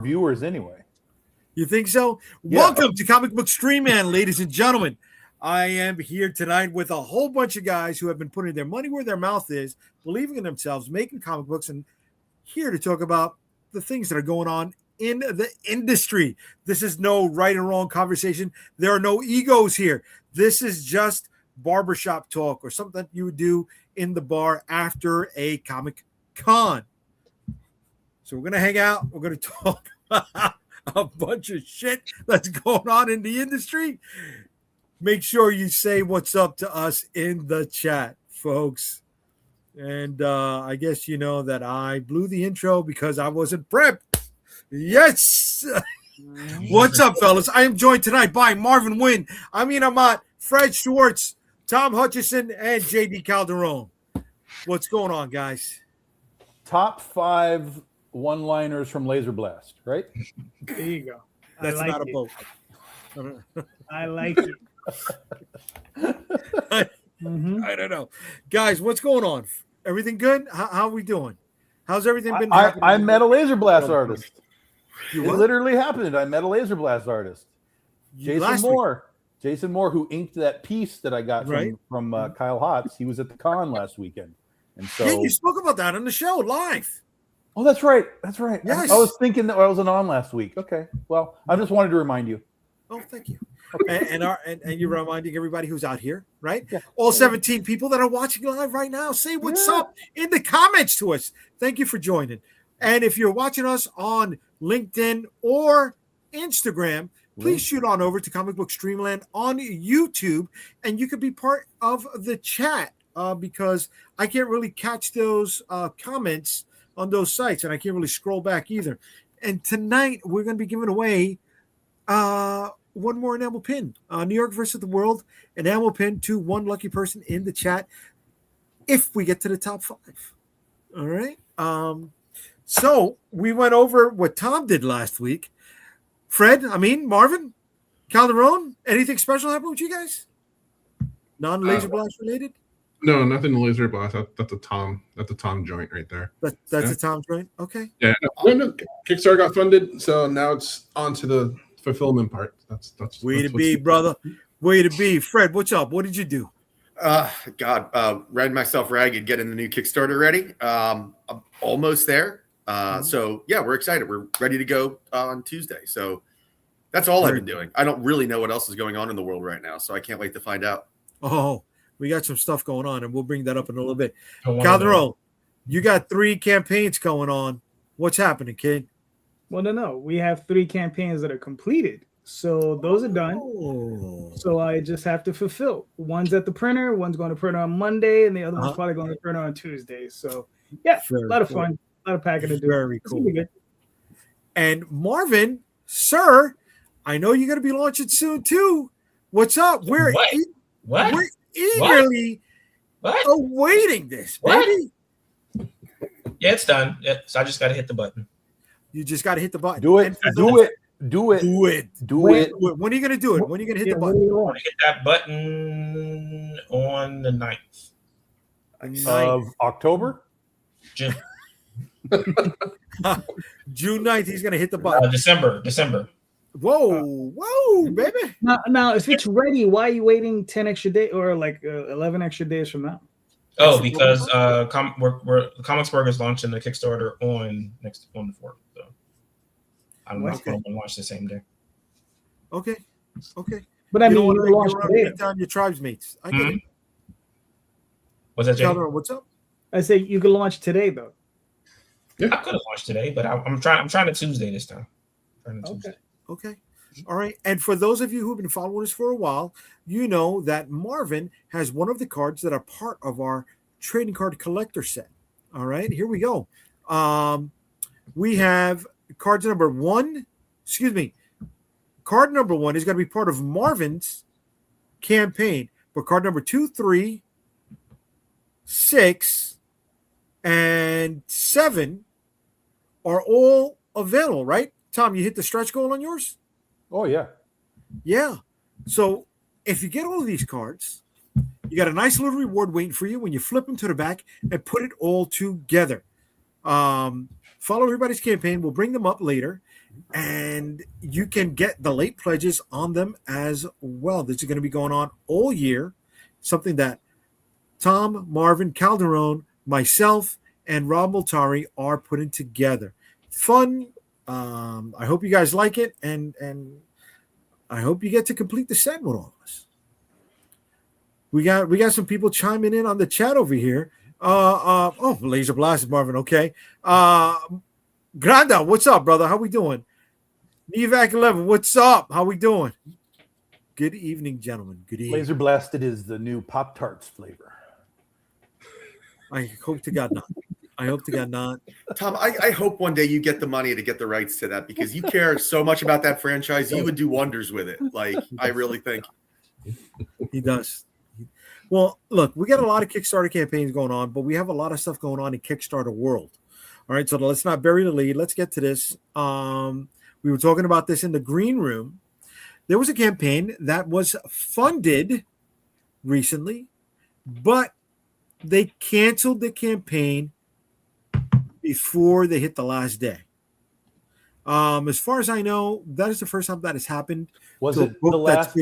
viewers anyway. You think so? Yeah. Welcome to Comic Book Stream Man, ladies and gentlemen. I am here tonight with a whole bunch of guys who have been putting their money where their mouth is, believing in themselves, making comic books, and here to talk about the things that are going on in the industry. This is no right and wrong conversation. There are no egos here. This is just barbershop talk or something that you would do in the bar after a Comic Con. So we're going to hang out. We're going to talk about a bunch of shit that's going on in the industry. Make sure you say what's up to us in the chat, folks. And I guess you know that I blew the intro because I wasn't prepped. Yes. What's up, fellas? I am joined tonight by Marvin Wynn, Amin Amat, Fred Schwartz, Tom Hutchison, and JayDee Calderon. What's going on, guys? Top 5 one-liners from Laser Blast, right? There you go. That's like not a boat. I like it. I don't know. Guys, what's going on? Everything good? How are we doing? How's everything been happening? I met a Laser Blast artist. It literally happened. I met a Laser Blast artist. Jason Moore, who inked that piece that I got from Kyle Hotz. He was at the con last weekend. And so you spoke about that on the show live. Oh, that's right. Yes. I was thinking that I wasn't on last week. Okay. Well, I just wanted to remind you. Oh, thank you. And you're reminding everybody who's out here, right? Yeah. All 17 people that are watching live right now, say what's up in the comments to us. Thank you for joining. And if you're watching us on LinkedIn or Instagram, please shoot on over to Comic Book Streamland on YouTube, and you could be part of the chat because I can't really catch those comments on those sites, and I can't really scroll back either. And tonight we're going to be giving away one more enamel pin. New York versus the World enamel pin to one lucky person in the chat if we get to the top 5. All right. So we went over what Tom did last week. Fred, Marvin, Calderon, anything special happen with you guys? Non-laser blast related? No, nothing laser blast. That's a Tom joint right there. That's a Tom joint? Okay. Yeah. No, Kickstarter got funded, so now it's on to the fulfillment part. That's way to be, brother. Way to be. Fred, what's up? What did you do? Read myself ragged getting the new Kickstarter ready. I'm almost there. So yeah, we're excited. We're ready to go on Tuesday. So that's all I've been doing. I don't really know what else is going on in the world right now, so I can't wait to find out. Oh, we got some stuff going on, and we'll bring that up in a little bit. Calderon, you got 3 campaigns going on. What's happening, kid? Well, no. We have 3 campaigns that are completed. So those are done. Oh. So I just have to fulfill. One's at the printer. One's going to print on Monday, and the other one's probably going to print on Tuesday. So, yeah, a lot of fun. A lot of packing to do. Very cool. And Marvin, sir, I know you're going to be launching soon, too. What's up? We're eagerly awaiting this, baby. Yeah, it's done. So I just got to hit the button. You just got to hit the button. Do it. Do it. When are you going to do it? When are you going to hit the button? I'm going to hit that button on the 9th. Of October? June. June 9th, he's going to hit the button. December. Whoa, baby. Now, if it's ready, why are you waiting 10 extra days or like 11 extra days from now? Oh, because Comicsburg is launching the Kickstarter on the 4th. So I'm not going to launch the same day. Okay. But I mean, you launch today. Down your tribes mates. I get it. What's that, Jay? What's up? I say you can launch today, though. Yeah. I could have launched today, but I'm trying to Tuesday this time. Okay. All right. And for those of you who've been following us for a while, you know that Marvin has one of the cards that are part of our trading card collector set. All right. Here we go. We have cards number 1. Card number 1 is going to be part of Marvin's campaign. But card number 2, 3, 6, and 7 are all available, right? Tom, you hit the stretch goal on yours? Oh, yeah. Yeah. So if you get all of these cards, you got a nice little reward waiting for you when you flip them to the back and put it all together. Follow everybody's campaign. We'll bring them up later. and you can get the late pledges on them as well. This is going to be going on all year, something that Tom, Marvin, Calderon, myself, and Rob Multari are putting together. Fun. I hope you guys like it, and I hope you get to complete the set with all of us. We got some people chiming in on the chat over here. Laser Blast, Marvin. Okay. Granda, what's up, brother? How we doing? Evac 11, what's up? How we doing? Good evening, gentlemen. Good evening. Laser Blasted is the new Pop-Tarts flavor. I hope to God not. I hope to God not. Tom, I hope one day you get the money to get the rights to that because you care so much about that franchise. You would do wonders with it. Like, I really think. He does. Well, look, we got a lot of Kickstarter campaigns going on, but we have a lot of stuff going on in Kickstarter world. All right, so let's not bury the lead. Let's get to this. We were talking about this in the green room. There was a campaign that was funded recently, but they canceled the campaign before they hit the last day. As far as I know, that is the first time that has happened. Was it the last?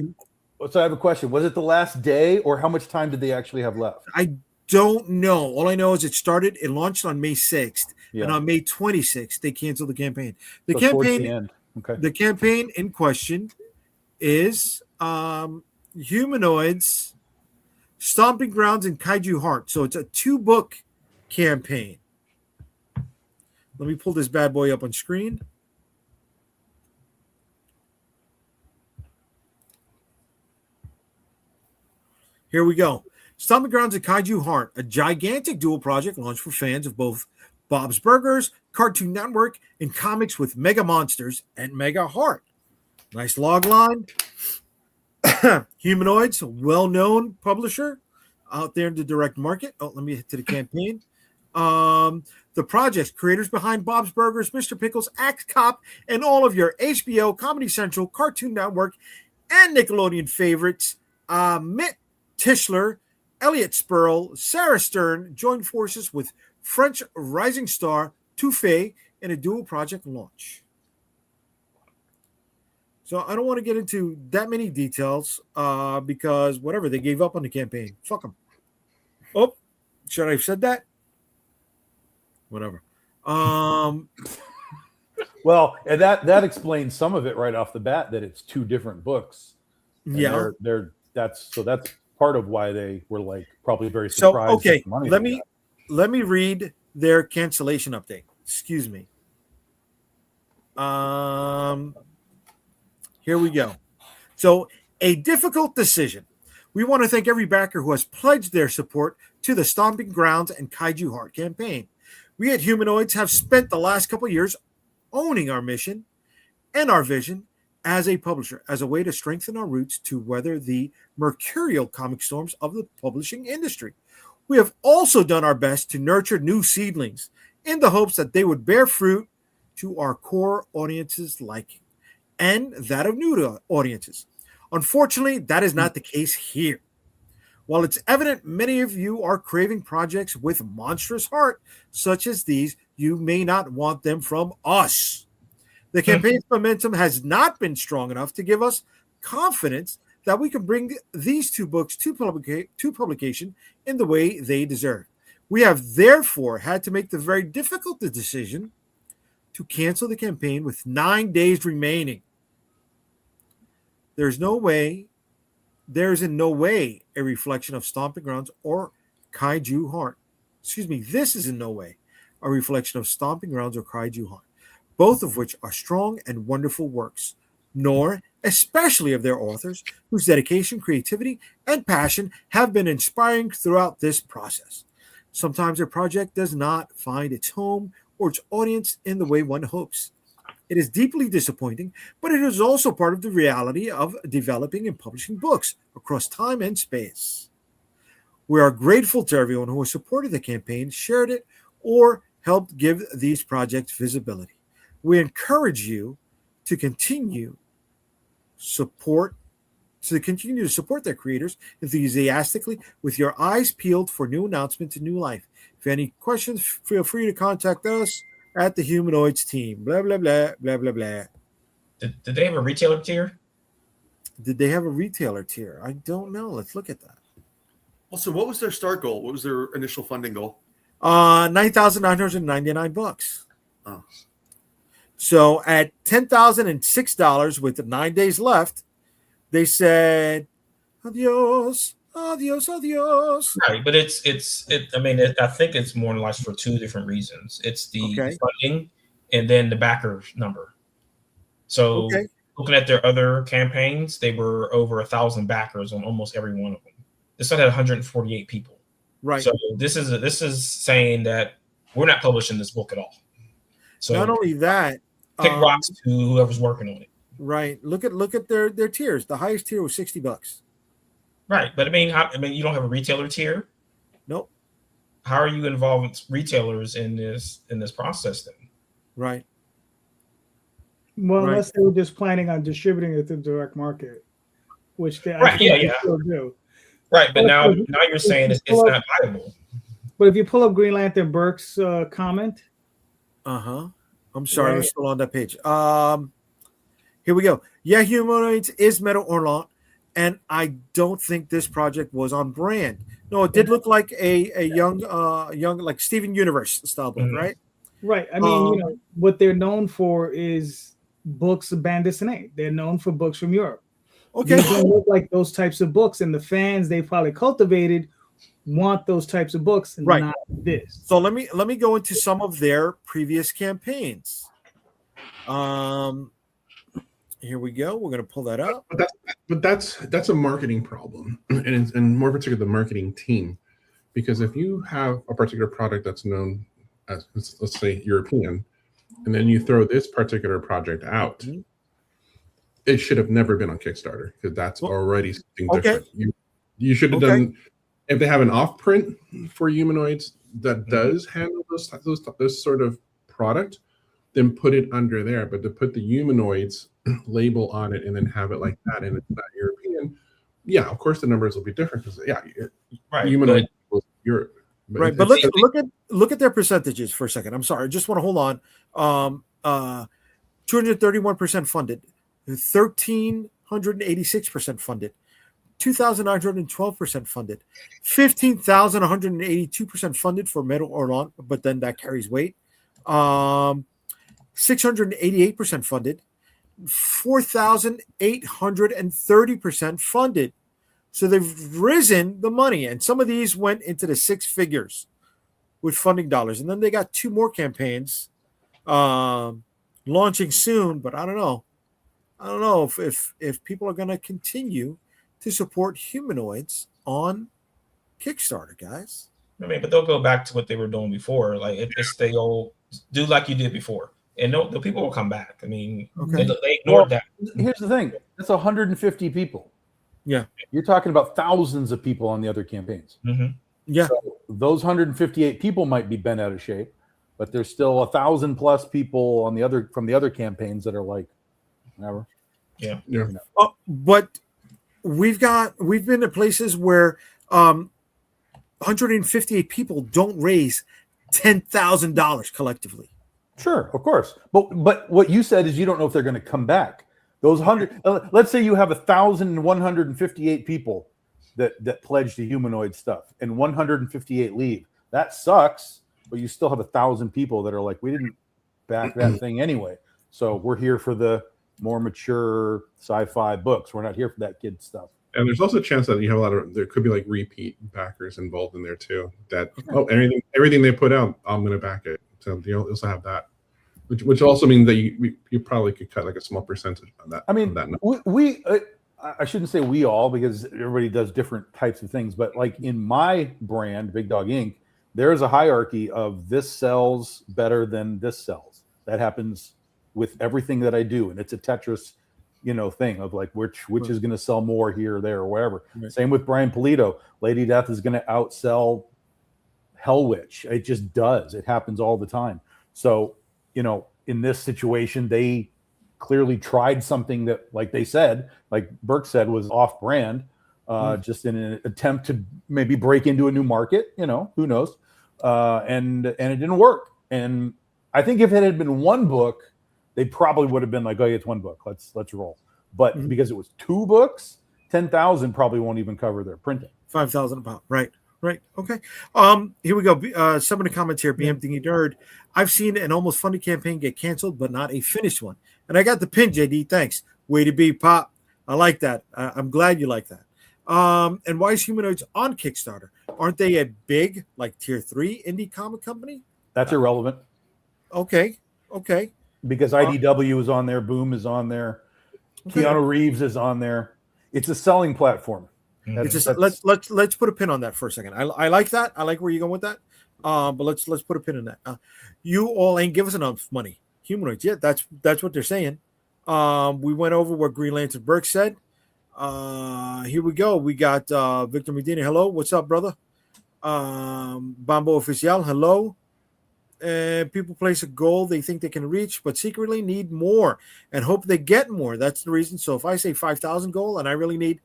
So I have a question. Was it the last day, or how much time did they actually have left? I don't know. All I know is it launched on May 6th, and on May 26th, they canceled the campaign. The campaign in question is Humanoids, Stomping Grounds, and Kaiju Heart. So it's a 2-book campaign. Let me pull this bad boy up on screen. Here we go. Stomping Grounds and Kaiju Heart, a gigantic dual project launched for fans of both Bob's Burgers, Cartoon Network, and comics with Mega Monsters and Mega Heart. Nice log line. Humanoids, a well-known publisher out there in the direct market. Oh, let me hit to the campaign. The project's creators behind Bob's Burgers, Mr. Pickles, Axe Cop, and all of your HBO, Comedy Central, Cartoon Network, and Nickelodeon favorites. Mitt Tischler, Elliot Spurl, Sarah Stern joined forces with French rising star Toufé in a dual project launch. So I don't want to get into that many details because whatever, they gave up on the campaign. Fuck them. Oh, should I have said that? Whatever. Well, and that explains some of it right off the bat, that it's 2 different books. And that's part of why they were like probably very surprised. So okay, let me read their cancellation update. Excuse me. Here we go. So, a difficult decision. We want to thank every backer who has pledged their support to the Stomping Grounds and Kaiju Heart campaign. We at Humanoids have spent the last couple of years owning our mission and our vision as a publisher, as a way to strengthen our roots to weather the mercurial comic storms of the publishing industry. We have also done our best to nurture new seedlings in the hopes that they would bear fruit to our core audience's liking and that of new audiences. Unfortunately, that is not the case here. While it's evident many of you are craving projects with monstrous heart, such as these, you may not want them from us. The campaign's momentum has not been strong enough to give us confidence that we can bring these 2 books to publication in the way they deserve. We have therefore had to make the very difficult decision to cancel the campaign with 9 days remaining. There's in no way a reflection of Stomping Grounds or Kaiju Heart. This is in no way a reflection of Stomping Grounds or Kaiju Heart, both of which are strong and wonderful works, nor especially of their authors, whose dedication, creativity, and passion have been inspiring throughout this process. Sometimes a project does not find its home or its audience in the way one hopes. It is deeply disappointing, but it is also part of the reality of developing and publishing books across time and space. We are grateful to everyone who has supported the campaign, shared it, or helped give these projects visibility. We encourage you to continue to support their creators enthusiastically with your eyes peeled for new announcements and new life. If you have any questions, feel free to contact us at the Humanoids team. Blah, blah, blah, blah, blah, blah. Did they have a retailer tier? Did they have a retailer tier? I don't know. Let's look at that. Also, what was their start goal? What was their initial funding goal? $9,999. Oh. So at $10,006 with 9 days left, they said, adios, adios, adios. Right, but I think it's more than likely for two different reasons. It's the funding and then the backer number. So looking at their other campaigns, they were over 1,000 backers on almost every one of them. This one had 148 people. Right. So this is saying that we're not publishing this book at all. So not only that, pick rocks to whoever's working on it. Right. Look at their tiers. The highest tier was $60. Right, but I mean, you don't have a retailer tier. Nope. How are you involving retailers in this process then? Right. Well, unless they were just planning on distributing it to the direct market, which they still do. Right, but now you're saying it's not viable. But if you pull up Green Lantern Burke's comment. I'm sorry, we're still on that page. Here we go. Yeah, Humanoids is Metal Orlant, and I don't think this project was on brand. No, it did look like a young like Steven Universe style book, right? Right. I mean, what they're known for is books of bande dessinée. They're known for books from Europe. Okay. These don't look like those types of books, and the fans they probably cultivated want those types of books and not this. So let me go into some of their previous campaigns. Here we go. We're going to pull that up. But that's a marketing problem, and more particularly the marketing team, because if you have a particular product that's known as, let's say, European, and then you throw this particular project out, it should have never been on Kickstarter because that's already something different. You should have done, if they have an off print for Humanoids that does handle this sort of product, then put it under there. But to put the Humanoids label on it and then have it like that and it's not European, of course the numbers will be different because Humanoid was Europe. But look at their percentages for a second. I'm sorry, I just want to hold on. 231% funded, 1,386% funded, 2,912% funded, 15,182% funded for Metal Orlant, but then that carries weight. 688% funded, 4,830% funded. So they've risen the money, and some of these went into the six figures with funding dollars. And then they got two more campaigns launching soon, but I don't know. If people are going to continue to support Humanoids on Kickstarter, guys. I mean, but they'll go back to what they were doing before. Like if they all do like you did before, and the people will come back. I mean, they ignored that. Here's the thing: that's 150 people. Yeah, you're talking about thousands of people on the other campaigns. Yeah, so those 158 people might be bent out of shape, but there's still 1,000 plus people on the other campaigns that are like, whatever. Yeah. But we've been to places where 158 people don't raise $10,000 collectively. Sure, of course. But what you said is you don't know if they're going to come back. Those 100, let's say you have 1,158 people that pledge to Humanoid stuff, and 158 leave. That sucks, but you still have 1,000 people that are like, we didn't back that thing anyway. So we're here for the more mature sci-fi books. We're not here for that kid stuff. And there's also a chance that you have there could be like repeat backers involved in there too. That everything they put out, I'm going to back it. So you also have that, which also means that you probably could cut like a small percentage on that. I mean, I shouldn't say we all, because everybody does different types of things. But like in my brand, Big Dog Inc., there is a hierarchy of this sells better than this sells. That happens with everything that I do, and it's a Tetris, thing of like which is going to sell more here or there or wherever. Right. Same with Brian Polito. Lady Death is going to outsell Hell Witch. It just does. It happens all the time. So, in this situation, they clearly tried something that, like they said, like Burke said, was off brand, just in an attempt to maybe break into a new market, who knows? And it didn't work. And I think if it had been one book, they probably would have been like, oh, it's one book. Let's roll. But because it was 2 books, 10,000 probably won't even cover their printing. 5,000 about. Right. Okay. Here we go. Some of the comments here. BM Thingy Nerd. I've seen an almost funded campaign get canceled, but not a finished one. And I got the pin, JD. Thanks. Way to be, Pop. I like that. I'm glad you like that. And why is Humanoids on Kickstarter? Aren't they a big, like tier 3 indie comic company? That's irrelevant. Okay. Because IDW is on there, Boom is on there, Keanu Reeves is on there. It's a selling platform. Let's put a pin on that for a second. I like that. I like where you're going with that. But let's put a pin in that. You all ain't give us enough money. Humanoids, yeah, that's what they're saying. We went over what Green Lantern Burke said. Here we go. We got Victor Medina. Hello, what's up, brother? Bambo Oficial. Hello. People place a goal they think they can reach, but secretly need more and hope they get more. That's the reason. So if I say 5,000 goal and I really need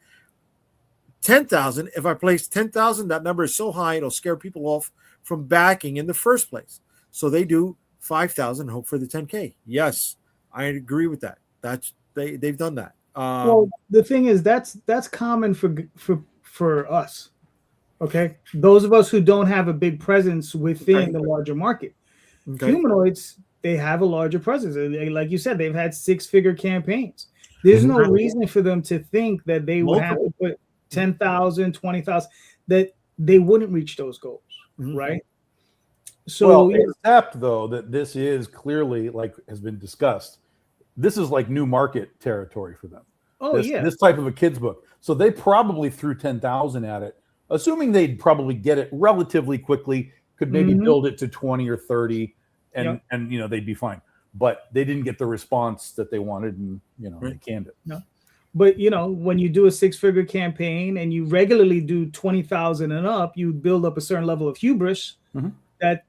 10,000, if I place 10,000, that number is so high it'll scare people off from backing in the first place. So they do 5,000, hope for the 10K. Yes, I agree with that. They've done that. Well, the thing is that's common for us. Okay, those of us who don't have a big presence within the larger market. Okay. Humanoids, they have a larger presence. Like you said, they've had 6-figure campaigns. There's no reason for them to think that they would have to put 10,000, 20,000, that they wouldn't reach those goals, right? So, except though that this is clearly, like has been discussed, this is like new market territory for them. This type of a kid's book. So they probably threw 10,000 at it, assuming they'd probably get it relatively quickly, could maybe build it to 20 or 30, and they'd be fine. But they didn't get the response that they wanted, and they canned it. No. But when you do a 6-figure campaign and you regularly do 20,000 and up, you build up a certain level of hubris. That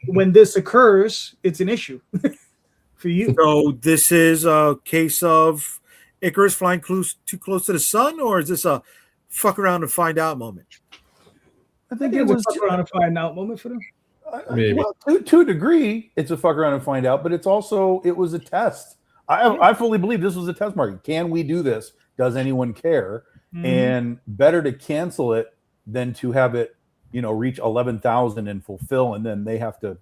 when this occurs, it's an issue for you. So this is a case of Icarus flying too close to the sun, or is this a fuck around and find out moment? I think it was a fuck around and find out moment for them. Maybe. Well, to a degree, it's a fuck around and find out, but it was a test. I fully believe this was a test market. Can we do this? Does anyone care? And better to cancel it than to have it, reach 11,000 and fulfill, and then they have to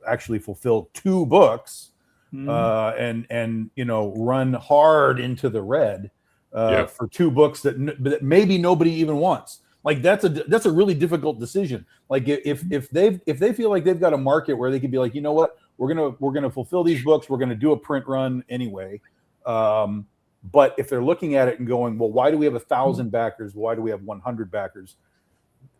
actually fulfill 2 books and run hard into the red for 2 books that maybe nobody even wants. Like that's a really difficult decision. Like if they feel like they've got a market where they could be like, you know what, we're gonna fulfill these books, we're gonna do a print run anyway. But if they're looking at it and going, well, why do we have 1,000 backers? Why do we have 100 backers?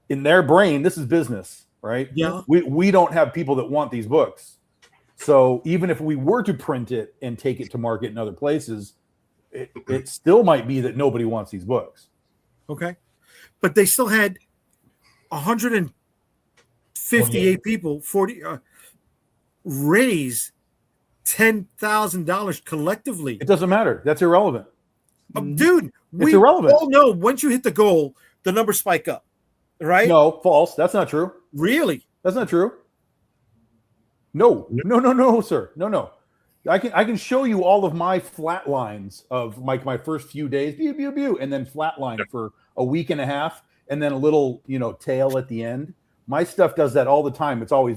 In their brain, this is business, right? Yeah. We don't have people that want these books. So even if we were to print it and take it to market in other places, it still might be that nobody wants these books. Okay. But they still had 158 people, 40 raise $10,000 collectively. It doesn't matter. That's irrelevant. Dude, we irrelevant. all know once you hit the goal, the numbers spike up, right? No, false. That's not true. Really? That's not true. No, sir. No. I can show you all of my flat lines of my first few days, and then flat line for a week and a half, and then a little, tail at the end. My stuff does that all the time. It's always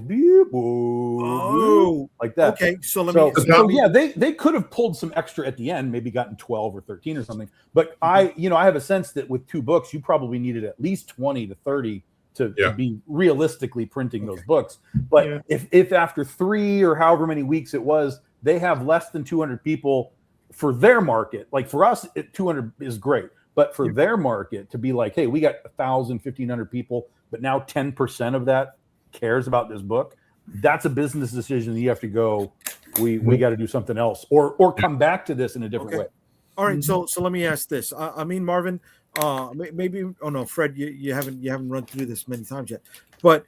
like that. Okay, so they could have pulled some extra at the end, maybe gotten 12 or 13 or something. But I have a sense that with 2 books, you probably needed at least 20 to 30 to be realistically printing those books. But if after 3 or however many weeks it was, they have less than 200 people for their market. Like for us, 200 is great. But for their market to be like, hey, we got 1,000, 1,500 people, but now 10% of that cares about this book. That's a business decision that you have to go, we got to do something else or come back to this in a different way. All right. So let me ask this. Marvin, maybe, Fred, you haven't run through this many times yet, but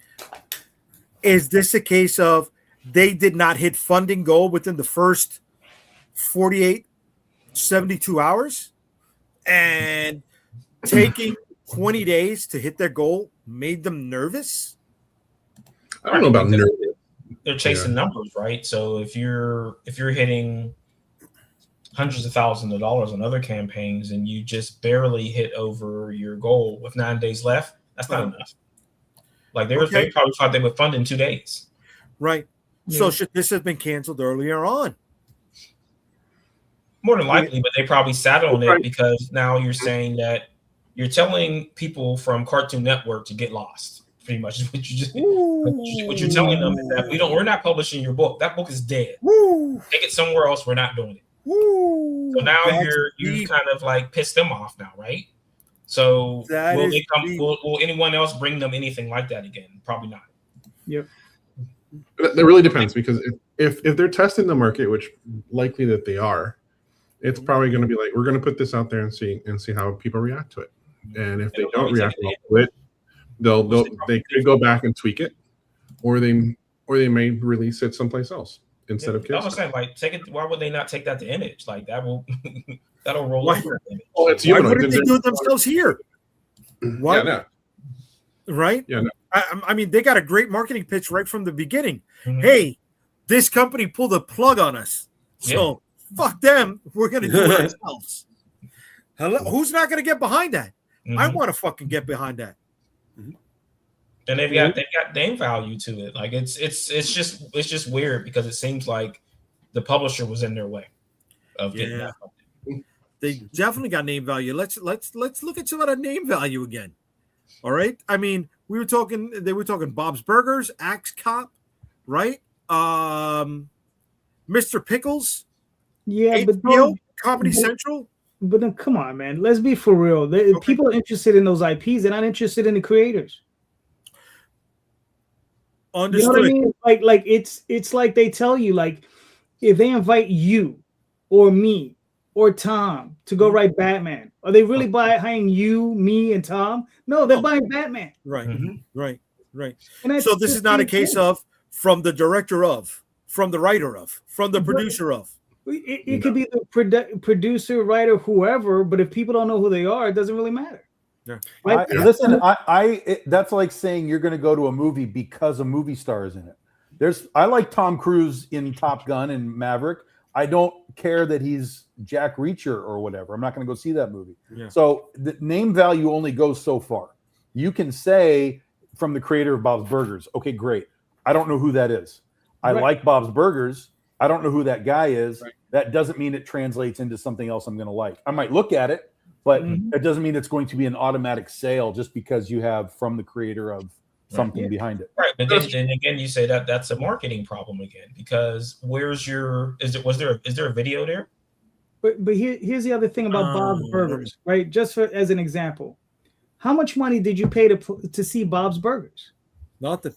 is this a case of they did not hit funding goal within the first 48, 72 hours? And taking 20 days to hit their goal made them nervous? I don't know about nervous. they're chasing numbers, right? So if you're hitting hundreds of thousands of dollars on other campaigns and you just barely hit over your goal with 9 days left, that's not enough. Like they probably thought they would fund in 2 days. Right. So should this have been canceled earlier on? More than likely, but they probably sat on it because now you're saying that you're telling people from Cartoon Network to get lost. Pretty much is what you're telling them is that we're not publishing your book. That book is dead. Take it somewhere else. We're not doing it. So now you kind of like pissed them off now, right? So will anyone else bring them anything like that again? Probably not. Yep. That really depends, because if they're testing the market, which likely that they are, it's probably going to be like, we're going to put this out there and see how people react to it. And if they don't react well to it, they could go back and tweak it, or they may release it someplace else instead of Kickstarter. I was saying, like, take it. Why would they not take that to Image? Like that will that'll roll over. Well, it's why wouldn't they do it themselves here? Why? Yeah, no. Right? Yeah, no. I mean, they got a great marketing pitch right from the beginning. Hey, this company pulled the plug on us, so fuck them. We're gonna do it ourselves. Hello? Who's not gonna get behind that? I want to fucking get behind that. And they've got name value to it. Like it's just weird because it seems like the publisher was in their way of getting that funding. They definitely got name value. Let's look at some of that name value again. All right. I mean, they were talking Bob's Burgers, Axe Cop, right? Mr. Pickles. Yeah, HBO, Comedy Central. But then come on, man. Let's be for real. People are interested in those IPs. They're not interested in the creators. Understood. You know what I mean? Like it's like they tell you, like, if they invite you or me or Tom to go write Batman, are they really buying you, me, and Tom? No, they're buying Batman. Right, right. And so this is not a case of from the director of, from the writer of, from the producer of. It could be the producer, writer, whoever, but if people don't know who they are, it doesn't really matter. Yeah. Listen, that's like saying you're going to go to a movie because a movie star is in it. I like Tom Cruise in Top Gun and Maverick. I don't care that he's Jack Reacher or whatever. I'm not going to go see that movie. Yeah. So the name value only goes so far. You can say from the creator of Bob's Burgers, okay, great. I don't know who that is. I like Bob's Burgers. I don't know who that guy is. Right. That doesn't mean it translates into something else I'm going to like. I might look at it, but that doesn't mean it's going to be an automatic sale just because you have from the creator of something behind it. Right. But then again, you say that's a marketing problem again, because is there a video there? But here's the other thing about Bob's Burgers, right? Just as an example, how much money did you pay to see Bob's Burgers? Nothing.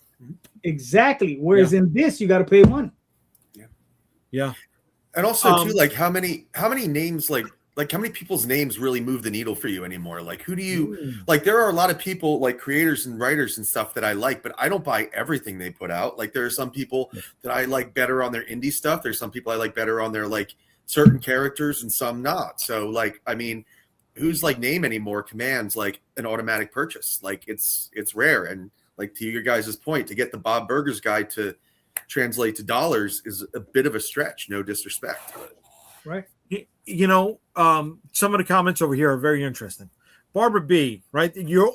Exactly. Whereas in this, you got to pay money. Yeah. And also too, like how many names, like how many people's names really move the needle for you anymore? Like who do you like? There are a lot of people, like creators and writers and stuff, that I like, but I don't buy everything they put out. Like there are some people that I like better on their indie stuff. There's some people I like better on their like certain characters and some not. So like, I mean, whose like name anymore commands like an automatic purchase? Like it's rare. And like to your guys' point, to get the Bob Burgers guy to translate to dollars is a bit of a stretch. No disrespect. Right. You know, some of the comments over here are very interesting. Barbara B, right? You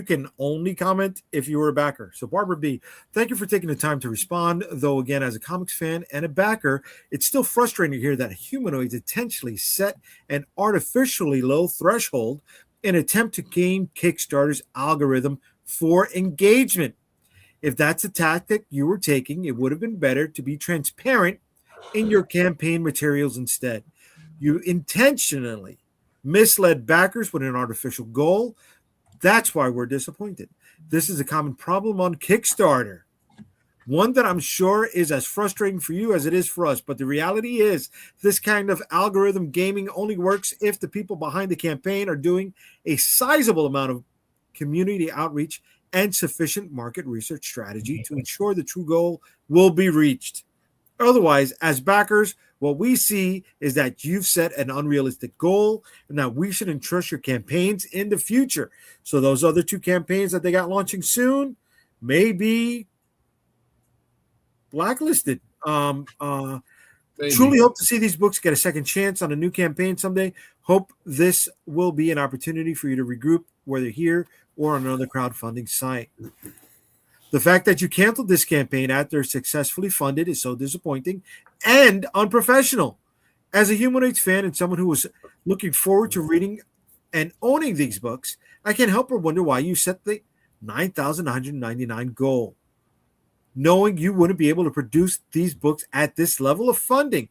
can only comment if you were a backer. So Barbara B, thank you for taking the time to respond. Though again, as a comics fan and a backer, it's still frustrating to hear that humanoids intentionally set an artificially low threshold in an attempt to game Kickstarter's algorithm for engagement. If that's a tactic you were taking, it would have been better to be transparent in your campaign materials instead. You intentionally misled backers with an artificial goal. That's why we're disappointed. This is a common problem on Kickstarter, one that I'm sure is as frustrating for you as it is for us. But the reality is this kind of algorithm gaming only works if the people behind the campaign are doing a sizable amount of community outreach and sufficient market research strategy to ensure the true goal will be reached. Otherwise, as backers, what we see is that you've set an unrealistic goal, and that we should entrust your campaigns in the future. So those other two campaigns that they got launching soon may be blacklisted. Maybe. Truly hope to see these books get a second chance on a new campaign someday. Hope this will be an opportunity for you to regroup, whether here or on another crowdfunding site. The fact that you canceled this campaign after successfully funded is so disappointing and unprofessional. As a Humanoids fan and someone who was looking forward to reading and owning these books, I can't help but wonder why you set the 9,999 goal, knowing you wouldn't be able to produce these books at this level of funding.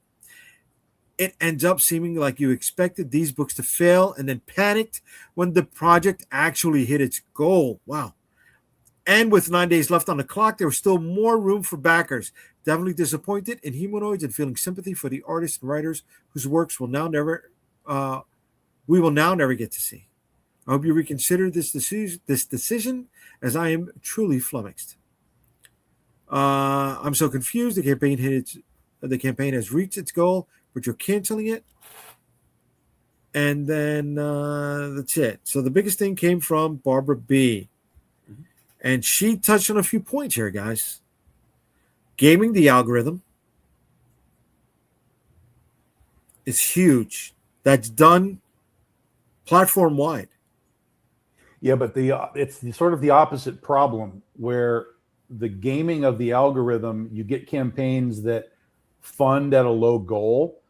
It ends up seeming like you expected these books to fail and then panicked when the project actually hit its goal. Wow. And with 9 days left on the clock, there was still more room for backers. Definitely disappointed in Humanoids and feeling sympathy for the artists and writers whose works we will now never get to see. I hope you reconsider this decision, as I am truly flummoxed. I'm so confused. The campaign has reached its goal, but you're canceling it. And then that's it. So the biggest thing came from Barbara B. And she touched on a few points here, guys. Gaming the algorithm is huge. That's done platform wide. Yeah, but it's sort of the opposite problem where the gaming of the algorithm, you get campaigns that fund at a low goal,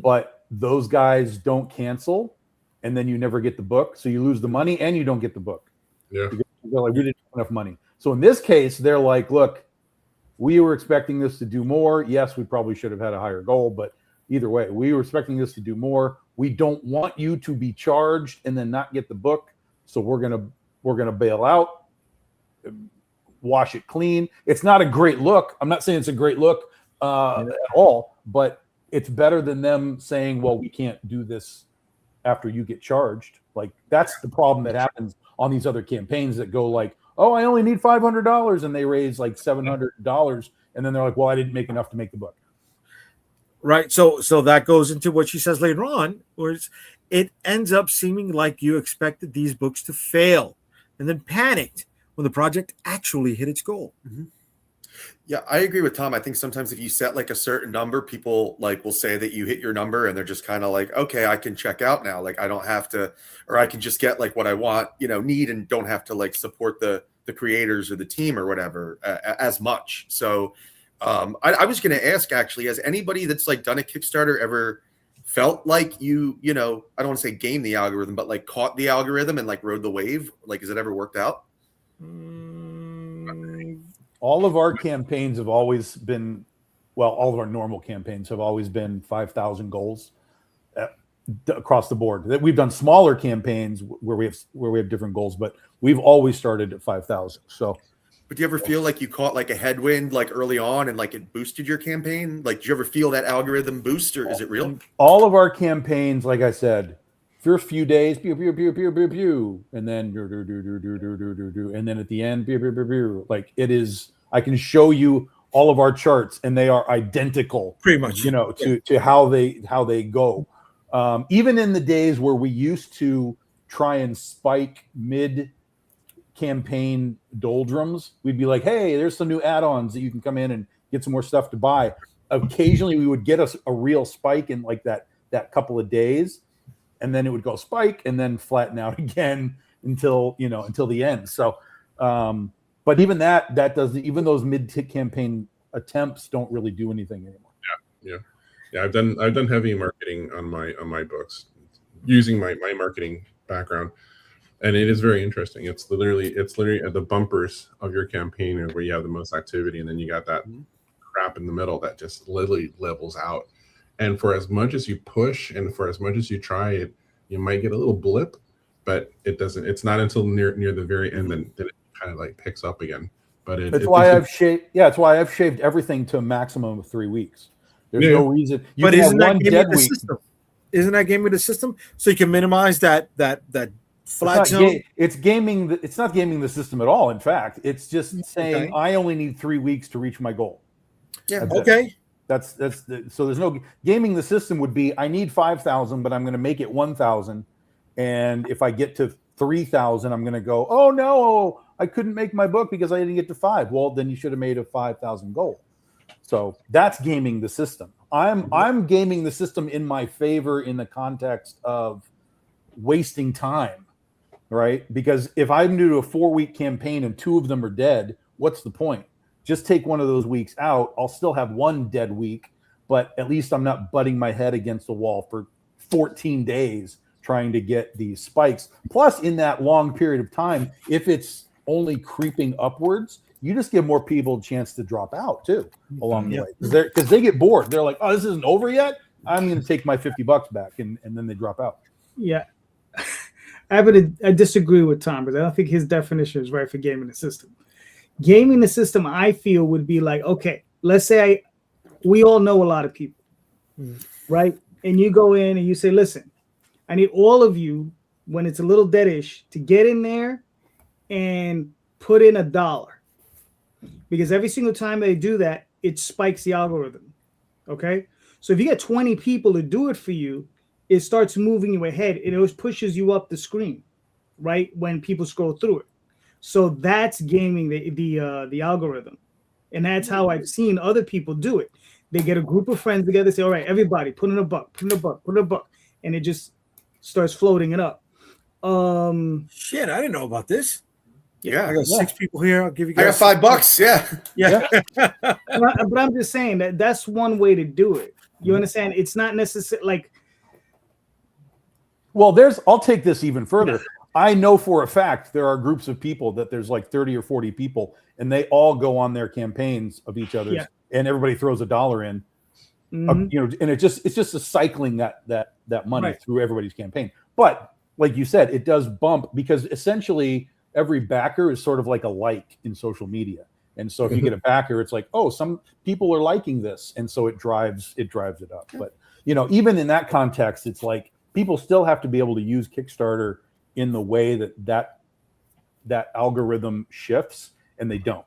but those guys don't cancel, and then you never get the book. So you lose the money and you don't get the book. Yeah. They're like, we didn't have enough money. So in this case, they're like, look, we were expecting this to do more. Yes, we probably should have had a higher goal, but either way, we were expecting this to do more. We don't want you to be charged and then not get the book. So we're gonna bail out, wash it clean. It's not a great look. I'm not saying it's a great look at all, but it's better than them saying, well, we can't do this after you get charged. Like, that's the problem that happens on these other campaigns that go like, oh, I only need $500, and they raise like $700, and then they're like, well, I didn't make enough to make the book. Right. So that goes into what she says later on, where it ends up seeming like you expected these books to fail and then panicked when the project actually hit its goal. Yeah, I agree with Tom. I think sometimes if you set like a certain number, people like will say that you hit your number and they're just kind of like, okay, I can check out now. Like, I don't have to, or I can just get like what I want, need, and don't have to like support the creators or the team or whatever as much. So I was going to ask, actually, has anybody that's like done a Kickstarter ever felt like I don't want to say game the algorithm, but like caught the algorithm and like rode the wave? Like, has it ever worked out? All of our campaigns have always been, all of our normal campaigns have always been 5,000 goals across the board. That we've done smaller campaigns where we have different goals, but we've always started at 5,000. So, but do you ever feel like you caught like a headwind like early on and like it boosted your campaign? Like, do you ever feel that algorithm boost, or is it real? All of our campaigns, like I said, first few days, pew, pew, pew, pew, pew, pew, and then and then at the end, pew, pew, pew, pew. Like, it is. I can show you all of our charts, and they are identical, pretty much, to how they go. Even in the days where we used to try and spike mid-campaign doldrums, we'd be like, hey, there's some new add-ons that you can come in and get some more stuff to buy. Occasionally, we would get us a real spike in like that couple of days, and then it would go spike and then flatten out again until the end. So, but even that doesn't, even those mid-campaign attempts don't really do anything anymore. Yeah. I've done heavy marketing on my books using my marketing background, and it is very interesting. It's literally at the bumpers of your campaign where you have the most activity, and then you got that crap in the middle that just literally levels out. And for as much as you push and for as much as you try it, you might get a little blip, but it doesn't. It's not until near the very end that it kind of like picks up again. But that's why I've shaved. Yeah, that's why I've shaved everything to a maximum of 3 weeks. There's no reason. But isn't that gaming the system? Isn't that gaming the system? So you can minimize that flat zone. It's gaming. It's not gaming the system at all. In fact, it's just saying I only need 3 weeks to reach my goal. Yeah. Okay. So there's no gaming the system. Would be I need 5,000, but I'm going to make it 1,000, and if I get to 3,000, I'm going to go, oh no, I couldn't make my book because I didn't get to 5. Well, then you should have made a 5,000 goal. So that's gaming the system. I'm gaming the system in my favor in the context of wasting time, right? Because if I do a 4-week campaign and 2 of them are dead, what's the point? Just take one of those weeks out. I'll still have 1 dead week, but at least I'm not butting my head against the wall for 14 days trying to get these spikes. Plus, in that long period of time, if it's only creeping upwards, you just give more people a chance to drop out too along the way, because they get bored. They're like, "Oh, this isn't over yet. I'm going to take my $50 back," and then they drop out. Yeah, I disagree with Tom, because I don't think his definition is right for gaming the system. Gaming the system, I feel, would be like, okay, let's say we all know a lot of people, right? And you go in and you say, "Listen, I need all of you, when it's a little deadish, to get in there and put in $1." Because every single time they do that, it spikes the algorithm. Okay. So if you get 20 people to do it for you, it starts moving you ahead. It always pushes you up the screen, right? When people scroll through it. So that's gaming the algorithm. And that's how I've seen other people do it. They get a group of friends together, say, "All right, everybody, put in $1. And it just starts floating it up. Shit, I didn't know about this. Yeah, I got 6 people here. I'll give you guys. I got $5. Yeah. But I'm just saying that's one way to do it. You understand? It's not necessarily like. Well, I'll take this even further. I know for a fact there are groups of people that there's like 30 or 40 people, and they all go on their campaigns of each other's, and everybody throws $1 in. And it's just a cycling that money through everybody's campaign. But like you said, it does bump, because essentially every backer is sort of like a like in social media. And so if you get a backer, it's like, oh, some people are liking this, and so it drives it up. But even in that context, it's like people still have to be able to use Kickstarter in the way that algorithm shifts, and they don't.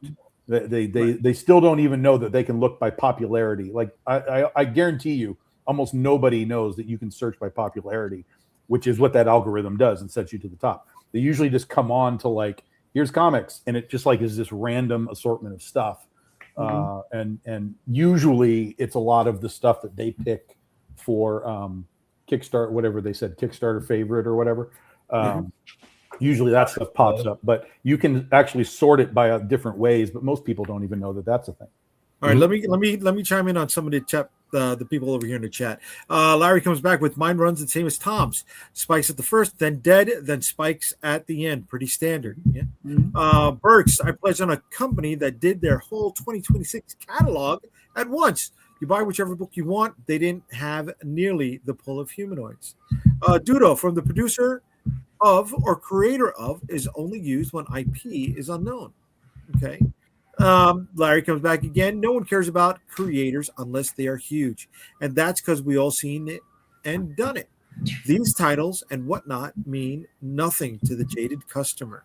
They still don't even know that they can look by popularity. Like I guarantee you, almost nobody knows that you can search by popularity, which is what that algorithm does and sets you to the top. They usually just come on to like, here's comics, and it just like is this random assortment of stuff. And usually it's a lot of the stuff that they pick for Kickstarter, whatever they said, Kickstarter favorite or whatever. Usually that stuff pops up, but you can actually sort it by different ways. But most people don't even know that that's a thing. All right, let me chime in on some of the people over here in the chat. Larry comes back with mine runs the same as Tom's. Spikes at the first, then dead, then spikes at the end. Pretty standard. Yeah. Burks, I pledged on a company that did their whole 2026 catalog at once. You buy whichever book you want. They didn't have nearly the pull of Humanoids. Dudo, from the producer of or creator of, is only used when IP is unknown. Okay. Larry comes back again. No one cares about creators unless they are huge. And that's because we all seen it and done it. These titles and whatnot mean nothing to the jaded customer.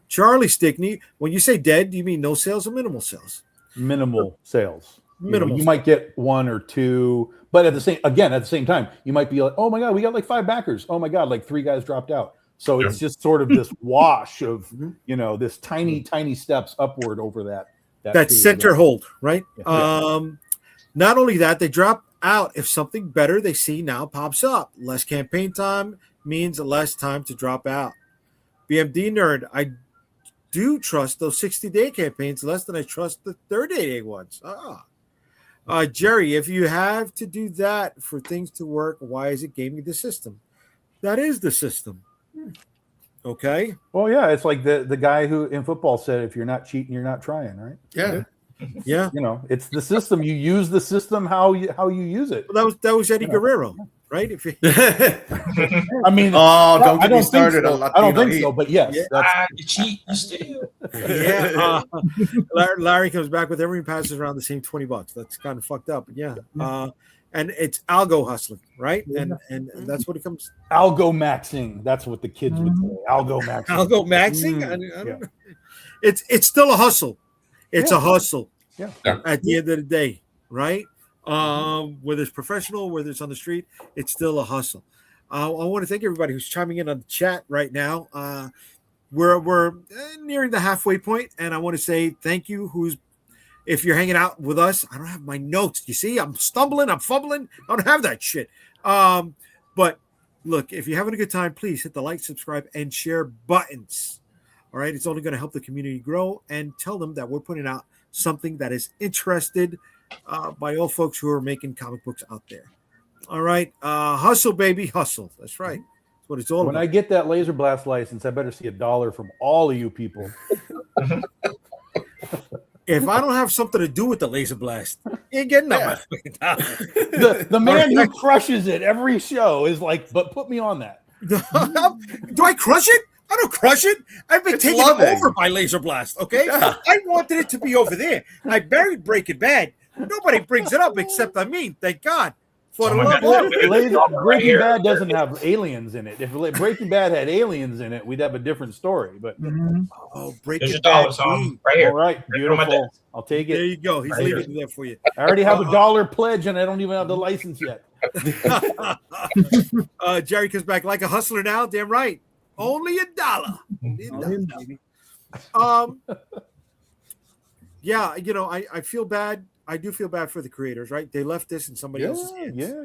Charlie Stickney, when you say dead, do you mean no sales or minimal sales? Minimal sales. Minimal. You might get 1 or 2, but at the same time, you might be like, oh my God, we got like 5 backers. Oh my God, like 3 guys dropped out. So it's just sort of this wash of, this tiny steps upward over that center hold, right? Yeah. Not only that, they drop out if something better they see now pops up. Less campaign time means less time to drop out. BMD nerd, I do trust those 60-day campaigns less than I trust the 30-day ones. Jerry, if you have to do that for things to work, why is it gaming the system? That is the system. Okay. Well, yeah, it's like the guy who in football said, if you're not cheating, you're not trying, right? Yeah. Yeah. It's the system. You use the system how you use it. Well, that was Eddie Guerrero, right? If you... I mean, don't get me started on I don't think so, but yes, you cheat, you steal. Yeah. Larry comes back with everyone passes around the same $20. That's kind of fucked up. But yeah. And it's algo hustling, right? And that's what it comes. Algo maxing. That's what the kids would say. Algo maxing. Algo maxing. I don't know. It's still a hustle. It's a hustle. Yeah. At the end of the day, right? Whether it's professional, whether it's on the street, it's still a hustle. I want to thank everybody who's chiming in on the chat right now. We're nearing the halfway point, and I want to say thank you who's if you're hanging out with us, I don't have my notes. You see, I'm stumbling, I'm fumbling. I don't have that shit. But look, if you're having a good time, please hit the like, subscribe, and share buttons. All right. It's only going to help the community grow, and tell them that we're putting out something that is interested by all folks who are making comic books out there. All right. Hustle, baby. Hustle. That's right. That's what it's all When about. I get that Laser Blast license, I better see $1 from all of you people. If I don't have something to do with the Laser Blast, you ain't getting Yeah. The man who crushes it every show is like, but put me on that. Do I crush it? I don't crush it. I've been It's taken loving. over by Laser Blast. Okay, Yeah. I wanted it to be over there. I buried Breaking Bad. Nobody brings it up except I mean, thank God. For the Oh my love God. of Breaking Bad doesn't have aliens in it. If Breaking Bad had aliens in it, we'd have a different story. But oh, There's Breaking your Bad. dollar song G. right all here. right, on my beautiful. desk. I'll take There it. you go. He's Right leaving here. it there for you. I already have a $1 pledge, and I don't even have the license yet. Jerry comes back like a hustler now. Damn right. Only $1. Only Only $1. $1, baby. Yeah, you know, I feel bad. I do feel bad for the creators, right? They left this in somebody else's hands. Yeah.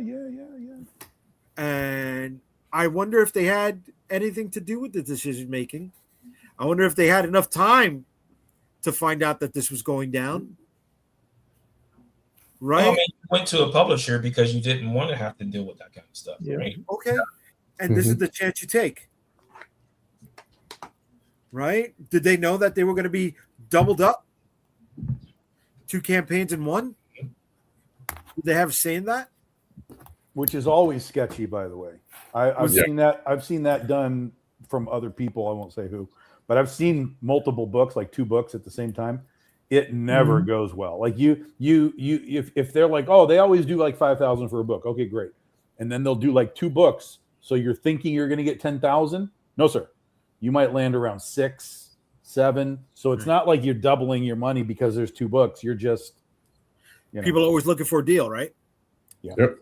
And I wonder if they had anything to do with the decision making. I wonder if they had enough time to find out that this was going down. Right? Well, I mean, you went to a publisher because you didn't want to have to deal with that kind of stuff, Yeah. right? Okay. And this is the chance you take. Right? Did they know that they were going to be doubled up? 2 campaigns in one? Did they have a say in that? Which is always sketchy, by the way. I've seen that. I've seen that done from other people. I won't say who, but I've seen multiple books, like 2 books at the same time. It never goes well. Like if they're like, oh, they always do like 5,000 for a book. Okay, great. And then they'll do like 2 books. So you're thinking you're going to get 10,000? No, sir. You might land around 6, 7. So it's not like you're doubling your money because there's 2 books. You're just, People are always looking for a deal, right? Yeah. Yep.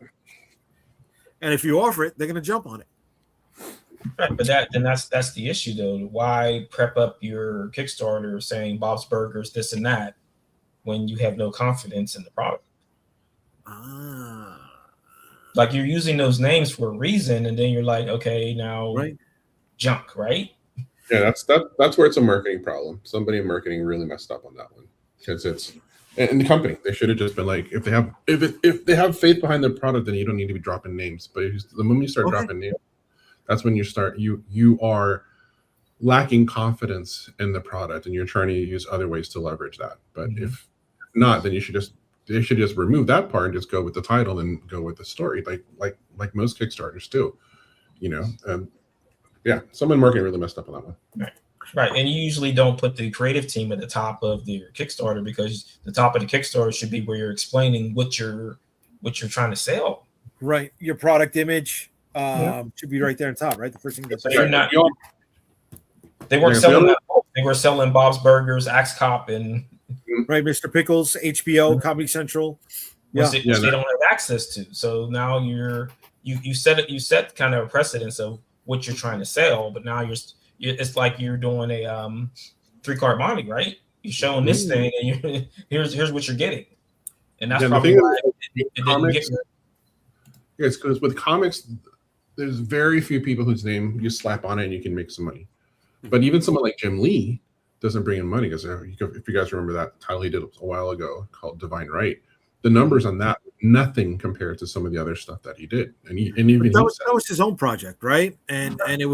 And if you offer it, they're going to jump on it. Right, but that's the issue though. Why prep up your Kickstarter saying Bob's Burgers, this and that, when you have no confidence in the product? Like you're using those names for a reason, and then you're like, okay, now junk, right? Yeah, that's where it's a marketing problem. Somebody in marketing really messed up on that one, because it's and the company, they should have just been like, if they have faith behind their product, then you don't need to be dropping names. But the moment you start dropping names, that's when you are lacking confidence in the product, and you're trying to use other ways to leverage that. But if not, then they should just remove that part and just go with the title and go with the story, like most Kickstarters do. Someone in marketing really messed up on that one. Right, and you usually don't put the creative team at the top of your Kickstarter, because the top of the Kickstarter should be where you're explaining what you're trying to sell. Right, your product image should be right there on top, right? The first thing that's They weren't selling that. They were selling Bob's Burgers, Axe Cop, and right, Mr. Pickles, HBO, Comedy Central. They don't have access to. So now you set kind of a precedence of what you're trying to sell, but now it's like you're doing a 3-card Monty, right? You're showing this thing, and here's what you're getting, and that's probably why it didn't get. Yes, because with comics, there's very few people whose name you slap on it and you can make some money. But even someone like Jim Lee doesn't bring in money, because if you guys remember that title he did a while ago called Divine Right, the numbers on that, nothing compared to some of the other stuff that he did. And that was his own project, right? And it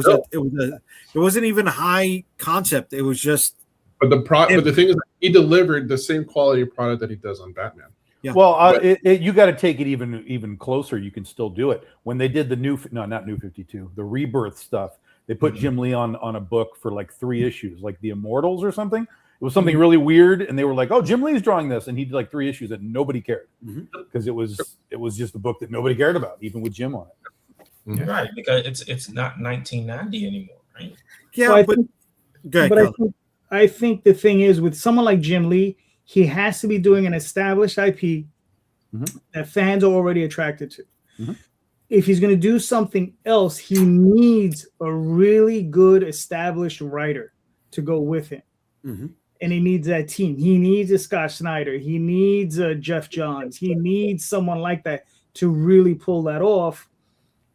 wasn't even high concept. It was just. But the thing is, he delivered the same quality product that he does on Batman. Yeah. Well, you got to take it even closer. You can still do it. When they did not New 52, the Rebirth stuff, they put Jim Lee on a book for like 3 issues, like The Immortals or something. It was something really weird, and they were like, "Oh, Jim Lee's drawing this," and he did like 3 issues and nobody cared because it was just a book that nobody cared about, even with Jim on it. Right, because it's not 1990 anymore, right? Yeah, I think the thing is, with someone like Jim Lee, he has to be doing an established IP that fans are already attracted to. If he's going to do something else, he needs a really good established writer to go with him. and he needs that team. He needs a Scott Snyder. He needs a Jeff Johns. He needs someone like that to really pull that off.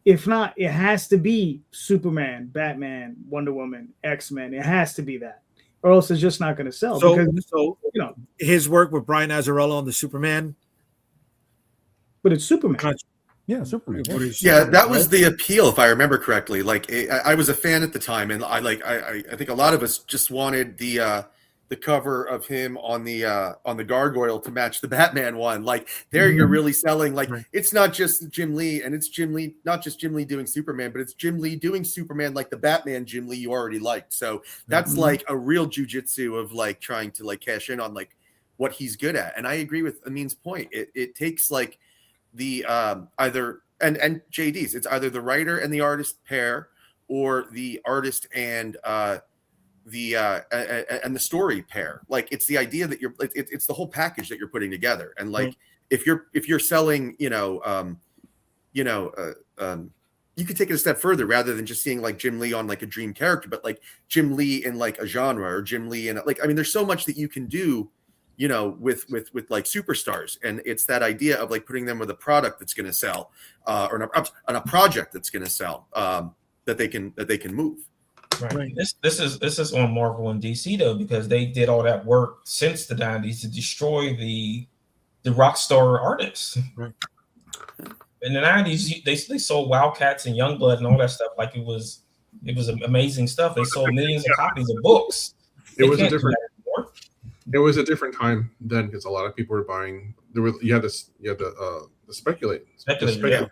If not, it has to be Superman, Batman, Wonder Woman, X-Men. It has to be that, or else it's just not going to sell. So, because, you know, his work with Brian Azzarello on the Superman, but it's Superman. Yeah, Superman. Yeah, that was the appeal, if I remember correctly. Like, I was a fan at the time, and I think a lot of us just wanted the cover of him on the gargoyle to match the Batman one. Like, there you're really selling. Like, it's not just Jim Lee, and it's Jim Lee, not just Jim Lee doing Superman, but it's Jim Lee doing Superman like the Batman Jim Lee you already liked. So that's like a real jujitsu of like trying to like cash in on like what he's good at. And I agree with Amin's point. It takes like the either and JD's, it's either the writer and the artist pair, or the artist and the story pair. Like, it's the idea that it's the whole package that you're putting together. And like, if you're selling, you could take it a step further rather than just seeing like Jim Lee on like a dream character, but like Jim Lee in like a genre, or Jim Lee in like, I mean, there's so much that you can do, you know, with like superstars. And it's that idea of like putting them with a product that's going to sell, or on a project that's going to sell, that they can move. Right. This is on Marvel and DC though, because they did all that work since the 90s to destroy the rock star artists. Right. In the 90s, they sold Wildcats and Youngblood and all that stuff like it was amazing stuff. They sold millions of copies of books. It was a different time then, because a lot of people were buying. You had to speculate. Yeah.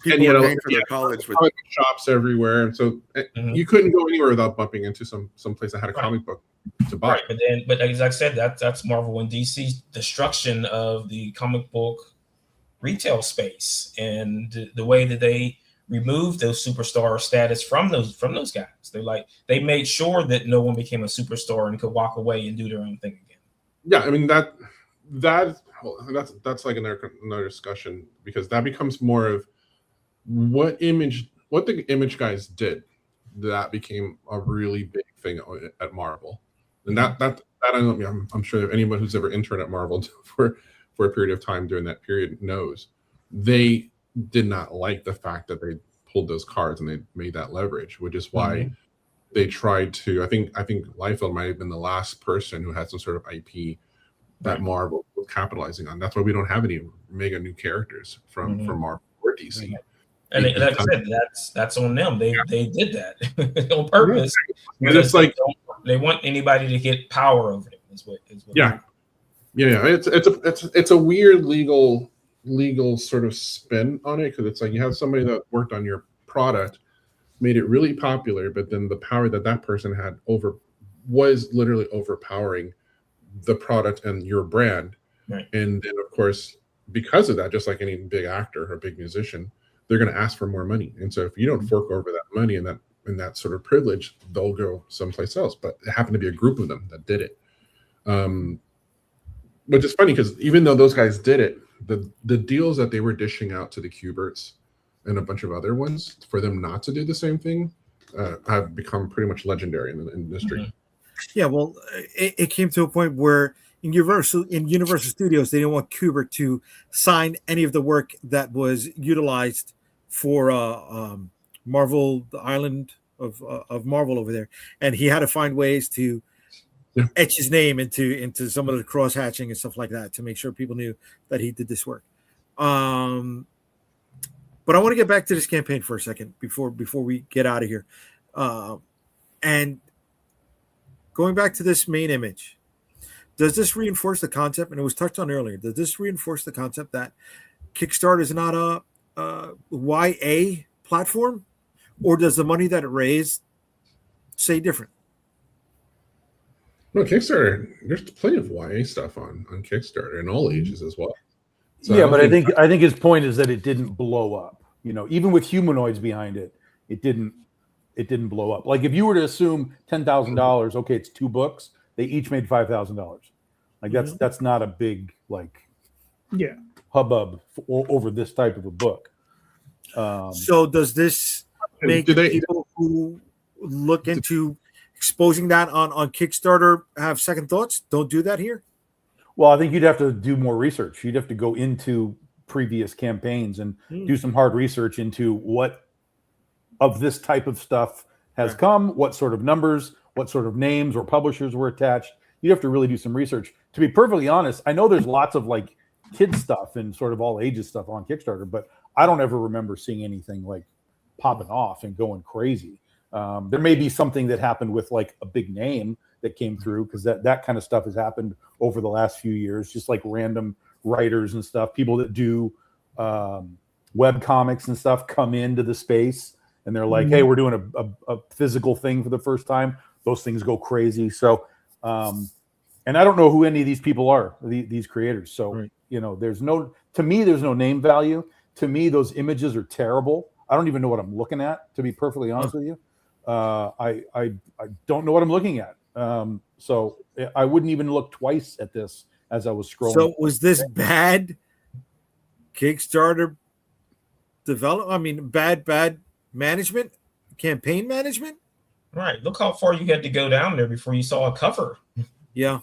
And you know, for their college with shops everywhere, and so you couldn't go anywhere without bumping into some place that had a comic book to buy. Right, but as I said, that's Marvel and DC's destruction of the comic book retail space, and the way that they removed those superstar status from those guys. They made sure that no one became a superstar and could walk away and do their own thing again. Yeah, I mean that's like another discussion, because that becomes more of what the image guys did. That became a really big thing at Marvel, and I'm sure that anyone who's ever interned at Marvel for a period of time during that period knows they did not like the fact that they pulled those cards and they made that leverage, which is why they tried to. I think Liefeld might have been the last person who had some sort of IP that Marvel was capitalizing on. That's why we don't have any mega new characters from Marvel or DC. And like I said, that's on them. They did that on purpose. It's like they want anybody to get power over them. Is what yeah. It's a weird legal sort of spin on it, because it's like you have somebody that worked on your product, made it really popular, but then the power that person had was literally overpowering the product and your brand. Right. And then of course, because of that, just like any big actor or big musician, they're going to ask for more money. And so if you don't fork over that money and that sort of privilege, they'll go someplace else. But it happened to be a group of them that did it. Which is funny, because even though those guys did it, the deals that they were dishing out to the Kuberts and a bunch of other ones for them not to do the same thing have become pretty much legendary in the industry. Yeah, well, it came to a point where in Universal Studios, they didn't want Kubert to sign any of the work that was utilized for Marvel, the island of Marvel over there, and he had to find ways to etch his name into some of the cross hatching and stuff like that to make sure people knew that he did this work. But I want to get back to this campaign for a second before we get out of here, and going back to this main image. Does this reinforce the concept? And it was touched on earlier. Does this reinforce the concept that Kickstarter is not a YA platform, or does the money that it raised say different? No, Kickstarter. There's plenty of YA stuff on Kickstarter and all ages as well. So yeah, but I think his point is that it didn't blow up. You know, even with humanoids behind it, it didn't blow up. Like if you were to assume $10,000, okay, it's 2 books. They each made $5,000. Like that's not a big hubbub over this type of a book. So does this make people who look into exposing that on Kickstarter have second thoughts? Don't do that here. Well, I think you'd have to do more research. You'd have to go into previous campaigns and do some hard research into what of this type of stuff has come, what sort of numbers, what sort of names or publishers were attached. You'd have to really do some research. To be perfectly honest, I know there's lots of like kid stuff and sort of all ages stuff on Kickstarter, but I don't ever remember seeing anything like popping off and going crazy. There may be something that happened with like a big name that came through, because that kind of stuff has happened over the last few years, just like random writers and stuff, people that do web comics and stuff come into the space and they're like, hey, we're doing a physical thing for the first time. Those things go crazy. So, and I don't know who any of these people are, these creators. So, you know, to me, there's no name value. To me, those images are terrible. I don't even know what I'm looking at, to be perfectly honest with you. I don't know what I'm looking at. So I wouldn't even look twice at this as I was scrolling. So was this bad Kickstarter develop? I mean, bad management, campaign management? Right. Look how far you had to go down there before you saw a cover. Yeah.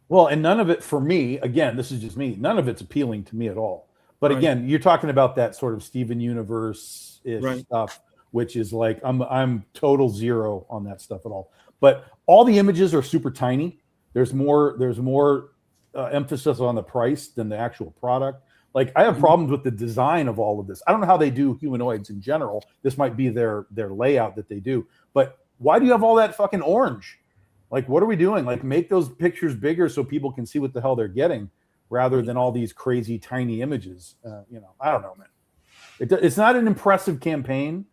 Well, and none of it for me, again, this is just me, none of it's appealing to me at all. But again, you're talking about that sort of Steven Universe-ish stuff, which is like, I'm total zero on that stuff at all. But all the images are super tiny. There's more emphasis on the price than the actual product. Like, I have problems with the design of all of this. I don't know how they do humanoids in general. This might be their layout that they do. But why do you have all that fucking orange? Like, what are we doing? Like, make those pictures bigger so people can see what the hell they're getting, rather than all these crazy tiny images. You know, I don't know, man. It's not an impressive campaign,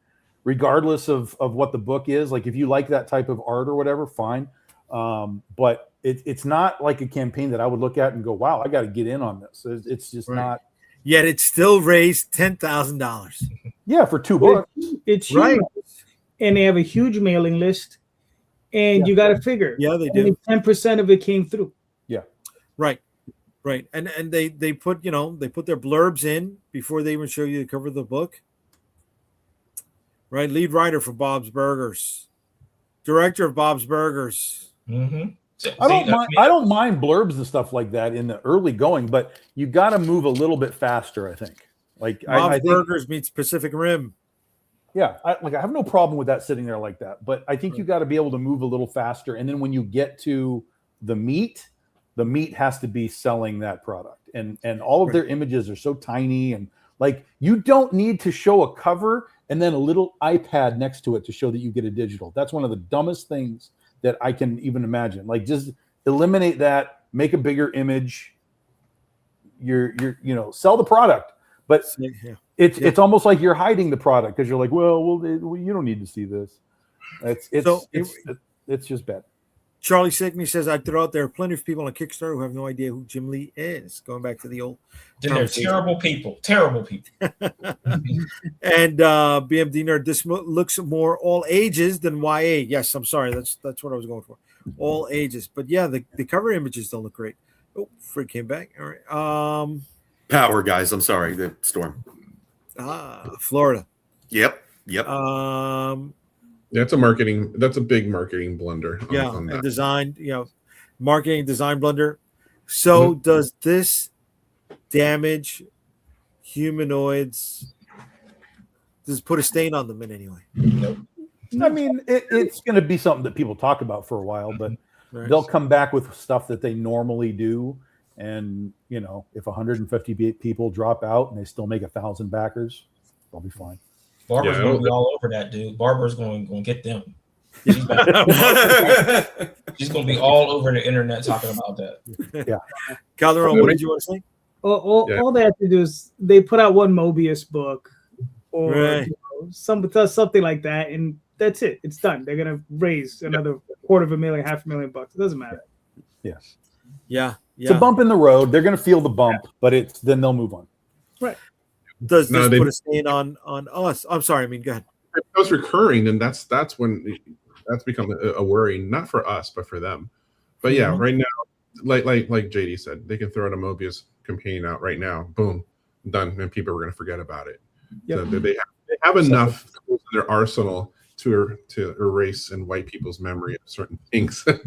regardless of what the book is. Like, if you like that type of art or whatever, fine. But it's not like a campaign that I would look at and go, wow, I got to get in on this. It's just not. Yet it still raised $10,000. Yeah, for 2 books. It's huge. And they have a huge mailing list. And you got to figure. Yeah, they do. 10% of it came through. Yeah. Right. And they put, they put their blurbs in before they even show you the cover of the book. Right. Lead writer for Bob's Burgers. Director of Bob's Burgers. Mm-hmm. I don't mind blurbs and stuff like that in the early going, but you got to move a little bit faster, I think. Like, Bob's I think, Burgers meets Pacific Rim. Yeah, I have no problem with that sitting there like that, but I think you got to be able to move a little faster. And then when you get to the meat has to be selling that product. And all of their images are so tiny, and like, you don't need to show a cover and then a little iPad next to it to show that you get a digital. That's one of the dumbest things that I can even imagine. Like, just eliminate that, make a bigger image. You're sell the product, but it's almost like you're hiding the product, because you're like, well, you don't need to see this. It's just bad. Charlie Sickney says, I threw out there plenty of people on Kickstarter who have no idea who Jim Lee is. Going back to the old. Then they're terrible people. Terrible people. And BMD Nerd, this looks more all ages than YA. Yes, I'm sorry. That's what I was going for. All ages. But yeah, the cover images don't look great. Oh, Fred came back. All right. Power, guys. I'm sorry. The storm. Florida. Yep. That's a big marketing blunder. On that. And design, marketing design blunder. So does this damage humanoids? Does it put a stain on them in any way? Nope. I mean, it's going to be something that people talk about for a while, but they'll come back with stuff that they normally do. And, if 150 people drop out and they still make 1,000 backers, they'll be fine. Barber's going to be all over that, dude. Barber's going to get them. She's going to be all over the internet talking about that. Yeah. Calderon, what did you want to say? All they have to do is they put out one Mobius book or something like that, and that's it. It's done. They're going to raise another $250,000, $500,000 bucks. It doesn't matter. Yes. Yeah. It's a bump in the road. They're going to feel the bump, but then they'll move on. Right. Does this put a stain on us? I'm sorry. I mean, go ahead. If it was recurring, then that's when that's become a worry, not for us, but for them. But yeah, right now, like JayDee said, they can throw out a Mobius campaign out right now, boom, done, and people are going to forget about it. Yep. So they have enough tools in their arsenal to erase and wipe people's memory of certain things, as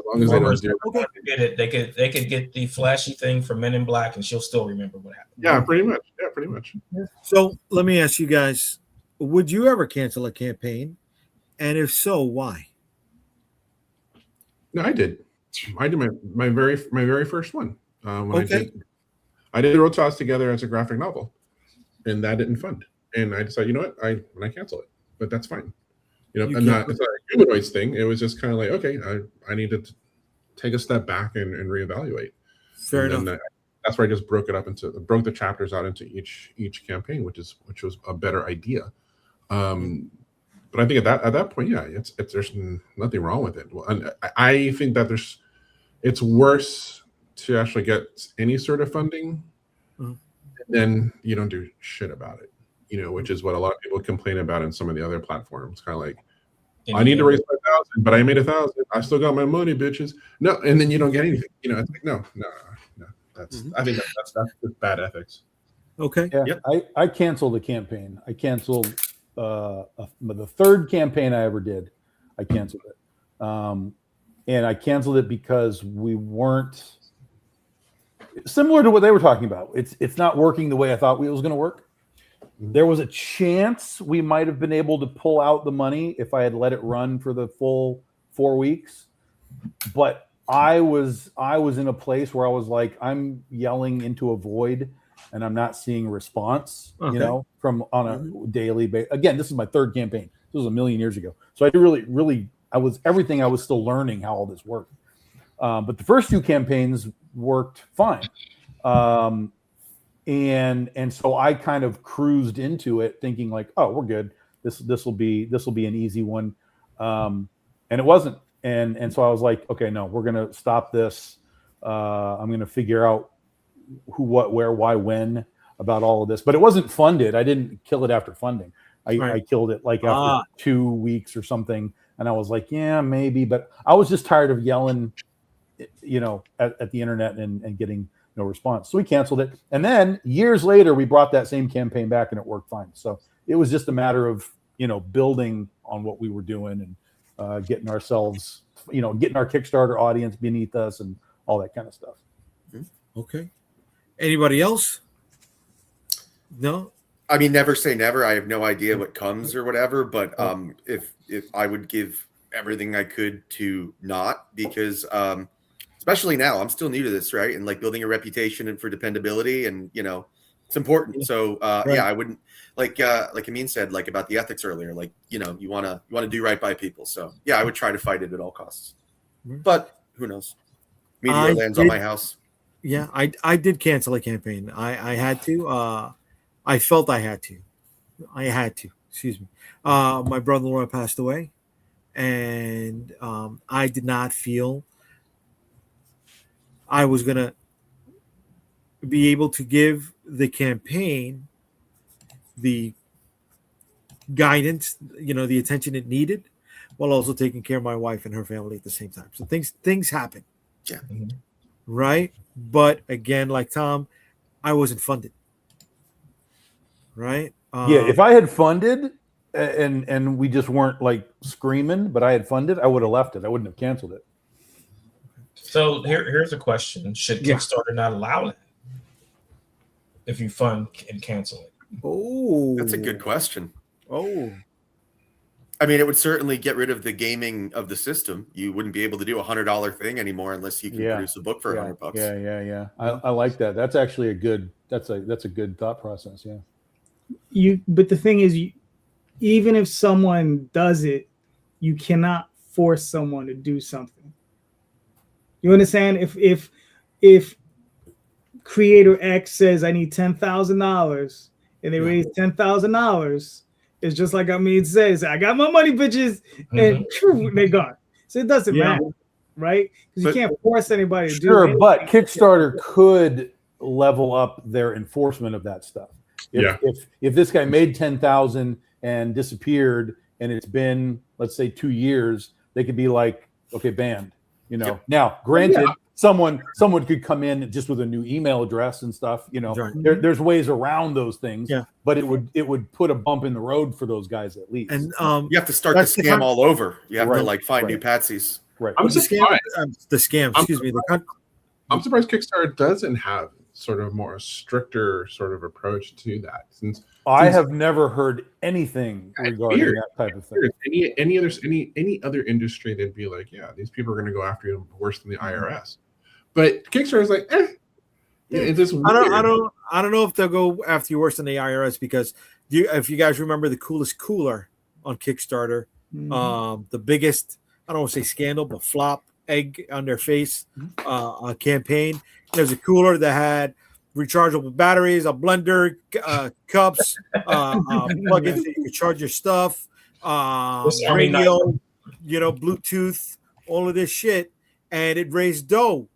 long as they don't do it. They could get the flashy thing from Men in Black, and she'll still remember what happened. Yeah, pretty much. Yeah, pretty much. So let me ask you guys: would you ever cancel a campaign, and if so, why? No, I did. I did my very first one. When I did the Road Toss Together as a graphic novel, and that didn't fund. And I decided, you know what, I cancel it, but that's fine. You know, it's not a humanoids thing. It was just kind of like, okay, I need to take a step back and reevaluate. Fair enough. That's where I just broke the chapters out into each campaign, which was a better idea. But I think at that point, yeah, it's there's nothing wrong with it. Well, and I think that it's worse to actually get any sort of funding, and then you don't do shit about it. You know, which is what a lot of people complain about in some of the other platforms. Kind of like, I need to raise 5,000, but I made 1,000. I still got my money, bitches. No, and then you don't get anything. You know, it's like no. That's I think that's bad ethics. Okay. Yeah. Yep. I canceled a campaign. I canceled the third campaign I ever did. I canceled it, and I canceled it because we weren't similar to what they were talking about. It's not working the way I thought it was going to work. There was a chance we might have been able to pull out the money if I had let it run for the full 4 weeks. But I was in a place where I was like, I'm yelling into a void and I'm not seeing a response, you know, from on a daily basis. Again, this is my third campaign. This was a million years ago. So I really, I was still learning how all this worked. But the first two campaigns worked fine. And so I kind of cruised into it thinking like, oh, we're good. This will be an easy one. And it wasn't. And so I was like, okay, no, we're going to stop this. I'm going to figure out who, what, where, why, when about all of this, but it wasn't funded. I didn't kill it after funding. I killed it like after 2 weeks or something. And I was like, yeah, maybe, but I was just tired of yelling, you know, at the internet and getting no response. So we canceled it. And then years later, we brought that same campaign back and it worked fine. So it was just a matter of, you know, building on what we were doing and getting ourselves, you know, getting our Kickstarter audience beneath us and all that kind of stuff. Okay. Anybody else? No? I mean, never say never. I have no idea what comes or whatever, but if I would give everything I could to not, because especially now, I'm still new to this, right? And like building a reputation and for dependability, and you know, it's important. So yeah, I wouldn't like Amin said, like about the ethics earlier, like, you know, you want to do right by people. So yeah, I would try to fight it at all costs. But who knows? Meteor lands on my house. Yeah, I did cancel a campaign. I had to. I felt I had to. Excuse me. My brother-in-law passed away, and I did not feel I was going to be able to give the campaign the guidance, you know, the attention it needed, while also taking care of my wife and her family at the same time. So things happen. Yeah. Right. But again, like Tom, I wasn't funded. Right. Yeah. If I had funded and we just weren't like screaming, but I had funded, I would have left it. I wouldn't have canceled it. So here's a question: should Kickstarter not allow that if you fund and cancel it? Oh, that's a good question. Oh, I mean, it would certainly get rid of the gaming of the system. You wouldn't be able to do $100 thing anymore unless you can produce a book for $100. Yeah. I like that. That's actually a good thought process. Yeah. But the thing is, even if someone does it, you cannot force someone to do something. You understand? If creator X says I need $10,000 and they raise $10,000, it's just like Amin says, I got my money, bitches, and they're gone. So it doesn't matter, right? Because you can't force anybody to do it. But Kickstarter could level up their enforcement of that stuff. If this guy made 10,000 and disappeared, and it's been, let's say, 2 years, they could be like, okay, banned. You know. Now, granted, someone could come in just with a new email address and stuff. Right. There's ways around those things. Yeah. But it would put a bump in the road for those guys at least. And you have to start the scam all over. You have to Right, like find right. new patsies. Right. I'm the surprised. scam. Excuse me. I'm surprised Kickstarter doesn't have sort of more stricter sort of approach to that. Since I have never heard anything regarding weird. that type of thing. Any other industry, they'd be like, yeah, these people are going to go after you worse than the IRS. But Kickstarter is like, it's just weird. I don't know if they'll go after you worse than the IRS because if you guys remember the coolest cooler on Kickstarter, the biggest, I don't want to say scandal, but flop egg on their face campaign. There's a cooler that had rechargeable batteries, a blender, cups, plugins that you could charge your stuff, radio, Bluetooth, all of this shit, and it raised dough.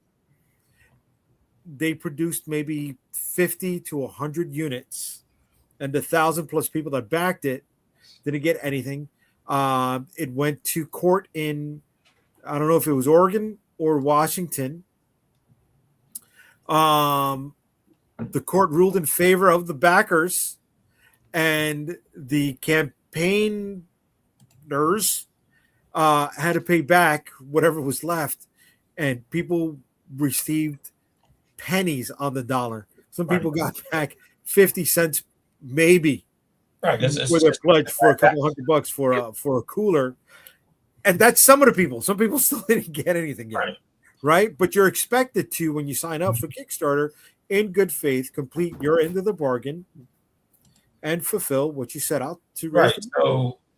They produced maybe 50 to 100 units, and the 1,000+ people that backed it didn't get anything. It went to court in, I don't know if it was Oregon or Washington. The court ruled in favor of the backers, and the campaigners had to pay back whatever was left, and people received pennies on the dollar. Some people got back 50 cents, maybe, right? For their pledge for a couple $100 for a cooler, and that's some of the people. Some people still didn't get anything yet, right? But you're expected to, when you sign up for Kickstarter, in good faith, complete your end of the bargain and fulfill what you set out to. Right.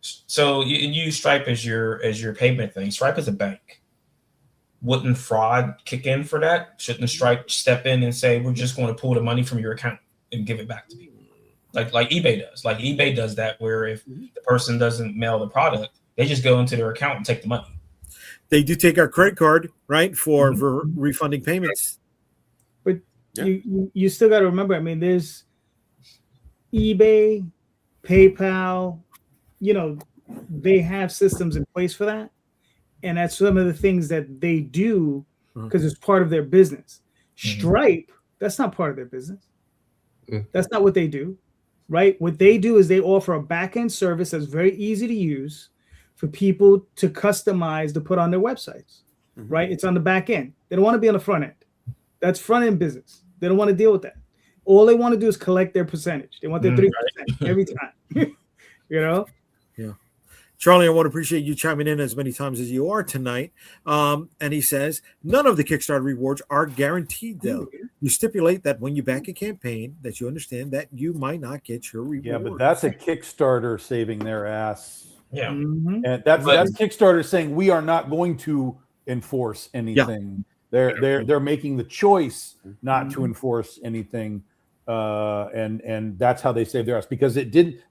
So you use Stripe as your payment thing. Stripe is a bank. Wouldn't fraud kick in for that? Shouldn't Stripe step in and say, we're just going to pull the money from your account and give it back to people? Like eBay does. Like eBay does that, where if the person doesn't mail the product, they just go into their account and take the money. They do take our credit card, right, for refunding payments. But you still got to remember, I mean, there's eBay, PayPal, they have systems in place for that. And that's some of the things that they do because it's part of their business. Stripe, that's not part of their business. That's not what they do, right? What they do is they offer a back-end service that's very easy to use for people to customize to put on their websites, right? It's on the back end. They don't want to be on the front end. That's front end business. They don't want to deal with that. All they want to do is collect their percentage. They want their 3% every time, Yeah. Charlie, I want to appreciate you chiming in as many times as you are tonight. And he says, none of the Kickstarter rewards are guaranteed, though. You stipulate that when you back a campaign, that you understand that you might not get your reward. Yeah, but that's a Kickstarter saving their ass. Yeah. And that's Kickstarter saying we are not going to enforce anything. They're making the choice not to enforce anything. And that's how they save their ass, because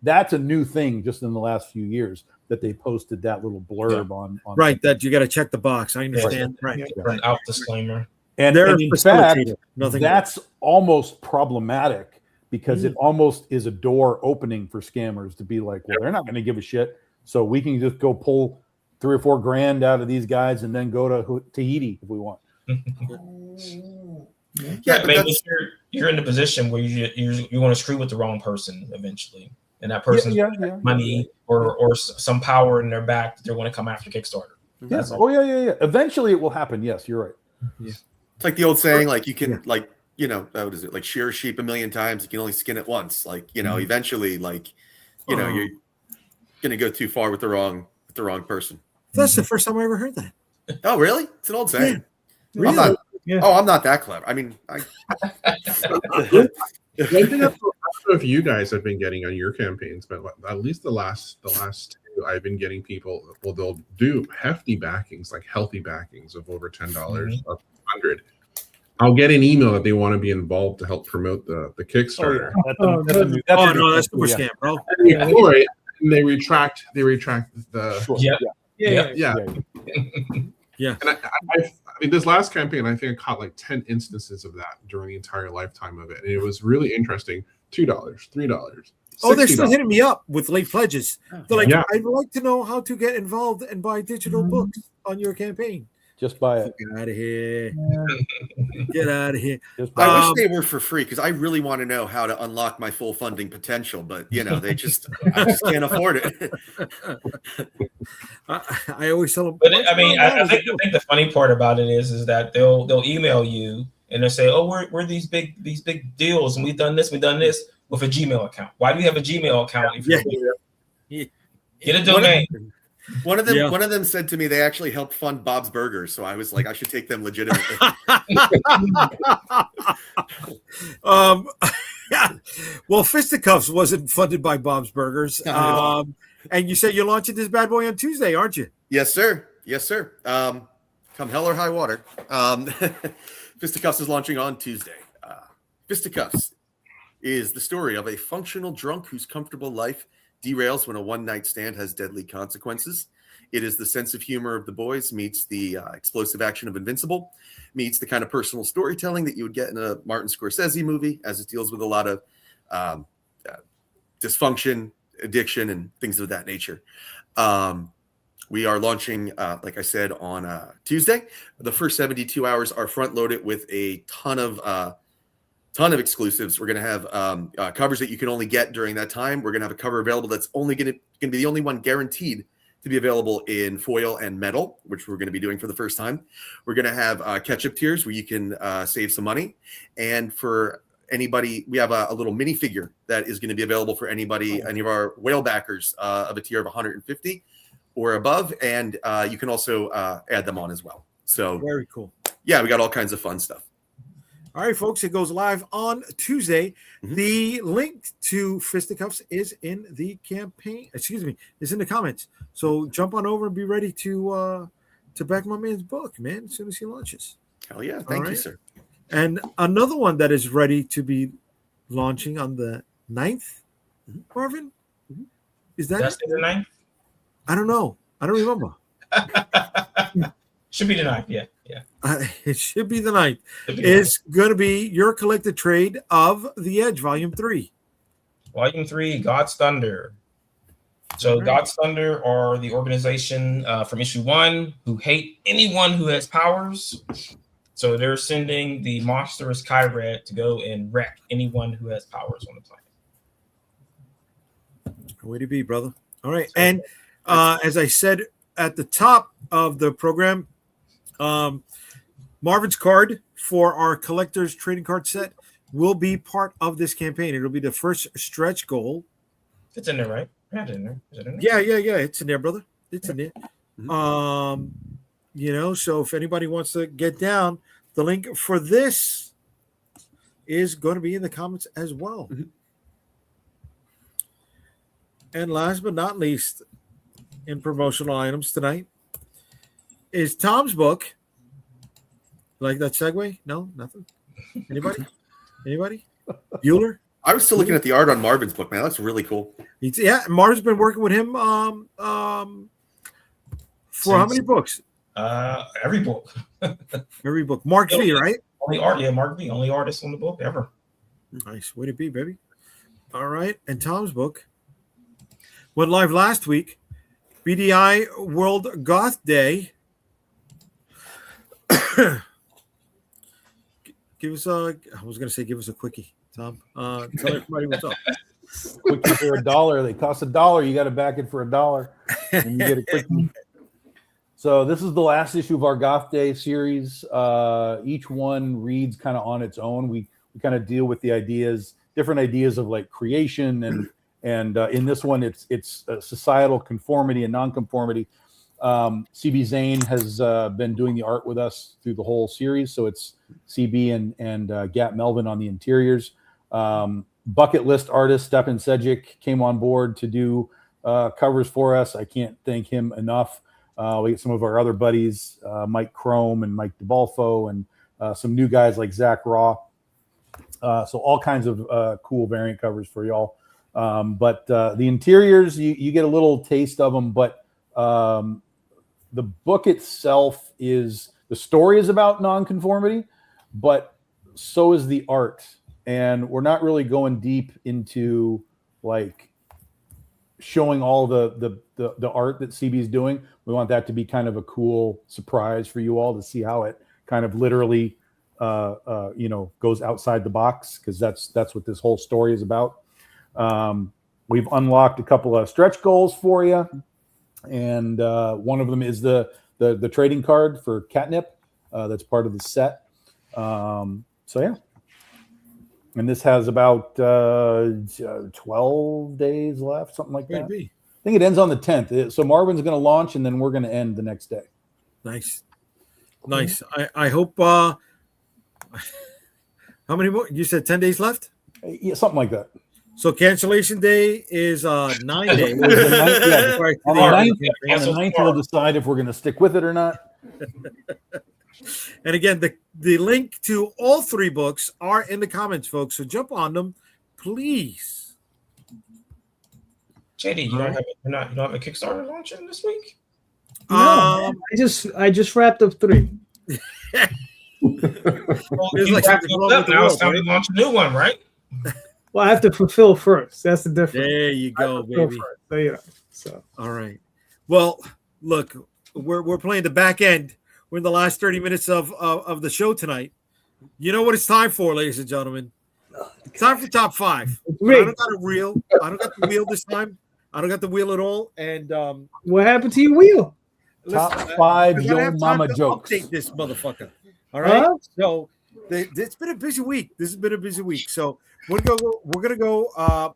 that's a new thing just in the last few years that they posted that little blurb on right, that you got to check the box. I understand. Right. An out disclaimer. And in fact, that's almost problematic, because it almost is a door opening for scammers to be like, well, they're not going to give a shit, so we can just go pull $3 or $4 grand out of these guys and then go to Tahiti if we want. Yeah, maybe you're in the position where you want to screw with the wrong person eventually, and that person's money or some power in their back that they're going to come after Kickstarter. Yes. Oh yeah. Eventually, it will happen. Yes, you're right. Yeah. It's like the old saying, like you can, what is it? Like shear a sheep 1,000,000 times, you can only skin it once. Like eventually, you're going to go too far with the wrong person. That's the first time I ever heard that. Oh, really? It's an old saying. Yeah. Really? I'm not that clever. I mean, One thing I don't know if you guys have been getting on your campaigns, but at least the last two, I've been getting people. Well, they'll do hefty backings, like healthy backings of over $10, up to $100. I'll get an email that they want to be involved to help promote the Kickstarter. That's super scam, bro. And they retract the. Yeah. And I mean, this last campaign, I think I caught like 10 instances of that during the entire lifetime of it. And it was really interesting. $2, $3. Oh, they're still hitting me up with late pledges. They're like, I'd like to know how to get involved and buy digital books on your campaign. Just buy it. Get out of here. Get out of here. Just buy I it. wish they were for free because I really want to know how to unlock my full funding potential, but I just can't afford it. I always tell them. But I think the funny part about it is that they'll email you and they'll say, "Oh, we're these big deals, and we've done this with a Gmail account. Why do you have a Gmail account? If get a domain." One of them said to me they actually helped fund Bob's Burgers, so I was like, I should take them legitimately. Well, Fisticuffs wasn't funded by Bob's Burgers. And you said you're launching this bad boy on Tuesday, aren't you? Yes, sir. Yes, sir. Come hell or high water. Fisticuffs is launching on Tuesday. Fisticuffs is the story of a functional drunk whose comfortable life derails when a one-night stand has deadly consequences. It is the sense of humor of The Boys meets the explosive action of Invincible, meets the kind of personal storytelling that you would get in a Martin Scorsese movie, as it deals with a lot of dysfunction, addiction, and things of that nature. We are launching, like I said, on Tuesday. The first 72 hours are front-loaded with a ton of exclusives. We're going to have covers that you can only get during that time. We're going to have a cover available that's only going to be the only one guaranteed to be available in foil and metal, which we're going to be doing for the first time. We're going to have catch-up tiers where you can save some money. And for anybody, we have a little minifigure that is going to be available for any of our whale backers of a tier of 150 or above. And you can also add them on as well. So very cool. Yeah, we got all kinds of fun stuff. All right, folks, it goes live on Tuesday. Mm-hmm. The link to Fisticuffs is in the campaign. Is in the comments. So jump on over and be ready to back my man's book, man, as soon as he launches. Hell yeah. Thank you, sir. And another one that is ready to be launching on the 9th, Marvin? Mm-hmm. Is that the 9th? I don't know. I don't remember. Should be the 9th, yeah. It should be the 9th. It's going to be your collected trade of The Edge, Volume 3. Volume 3, God's Thunder. So God's Thunder are the organization from issue 1 who hate anyone who has powers. So they're sending the monstrous Kyred to go and wreck anyone who has powers on the planet. Way to be, brother. All right. And as I said at the top of the program, Marvin's card for our collector's trading card set will be part of this campaign. It'll be the first stretch goal. It's in there, right? Yeah, it's in there. Is it in there? Yeah. It's in there, brother. It's in there. Mm-hmm. So if anybody wants to get down, the link for this is going to be in the comments as well. Mm-hmm. And last but not least, in promotional items tonight is Tom's book. Like that segue? No, nothing. Anybody? Bueller? I was still looking at the art on Marvin's book, man. That's really cool. Marvin's been working with him for how many books? Every book. Every book. Mark V, right? Mark V, only artist on the book ever. Nice. Way to be, baby. All right. And Tom's book went live last week. BDI World Goth Day. Give us a quickie, Tom. Tell everybody what's up. Quickie for $1. They cost $1. You got to back it for $1, and you get a quickie. So this is the last issue of our Goth Day series. Each one reads kind of on its own. We kind of deal with the different ideas of like creation, and in this one, it's societal conformity and nonconformity. CB Zane has been doing the art with us through the whole series. So it's CB and Gap Melvin on the interiors. Bucket list artist Stephen Sejic came on board to do covers for us. I can't thank him enough. We get some of our other buddies, Mike Chrome and Mike DeBalfo, and some new guys like Zach Raw. So all kinds of cool variant covers for y'all. But the interiors, you get a little taste of them, but the book itself the story is about nonconformity, but so is the art. And we're not really going deep into like showing all the art that CB is doing. We want that to be kind of a cool surprise for you all to see how it kind of literally, goes outside the box, because that's what this whole story is about. We've unlocked a couple of stretch goals for you, and one of them is the trading card for Catnip. That's part of the set. So yeah. And this has about 12 days left, something like that. I think it ends on the 10th. So Marvin's going to launch, and then we're going to end the next day. Nice. I hope. How many more? You said 10 days left? Yeah, something like that. So cancellation day is 9 days. On the 9th, we'll decide if we're going to stick with it or not. And again, the link to all 3 books are in the comments, folks. So jump on them, please. JayDee, you don't have a Kickstarter launching this week? No, I just wrapped up 3. Well, now it's time to launch a new one, right? Well, I have to fulfill first. That's the difference. There you go, baby. So all right. Well, look, we're playing the back end. We're in the last 30 minutes of the show tonight. You know what it's time for, ladies and gentlemen? It's time for top 5. I don't got a reel. I don't got the wheel this time. I don't got the wheel at all. And what happened to your wheel? Top 5 Yo Mama jokes. Update this motherfucker. All right. So it's been a busy week. This has been a busy week. So we're gonna go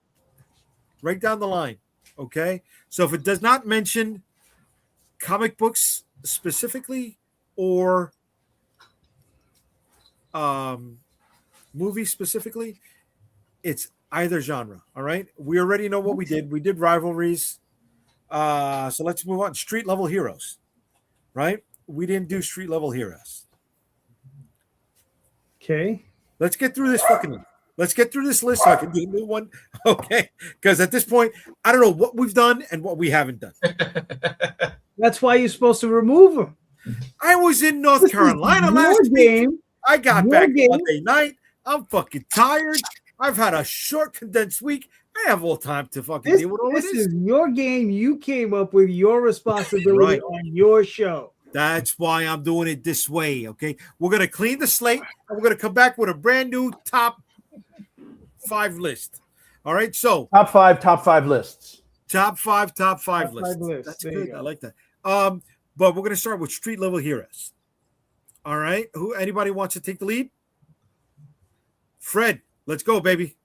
right down the line. Okay. So if it does not mention comic books specifically or movies specifically, it's either genre. All right. We already know what we did. We did rivalries. So let's move on. Street level heroes. Right? We didn't do street level heroes. Okay. Let's get through this Let's get through this list so I can do a new one. Okay. Because at this point, I don't know what we've done and what we haven't done. That's why you're supposed to remove them. I was in North Carolina last week. I got back Monday night. I'm fucking tired. I've had a short, condensed week. I have all time to fucking deal with all this. This is your game. You came up with your responsibility on your show. That's why I'm doing it this way, okay? We're going to clean the slate, and we're going to come back with a brand new top 5 list. All right, so top five lists. Top five lists. That's good. I like that. But we're going to start with street level heroes. All right, anybody wants to take the lead? Fred, let's go, baby.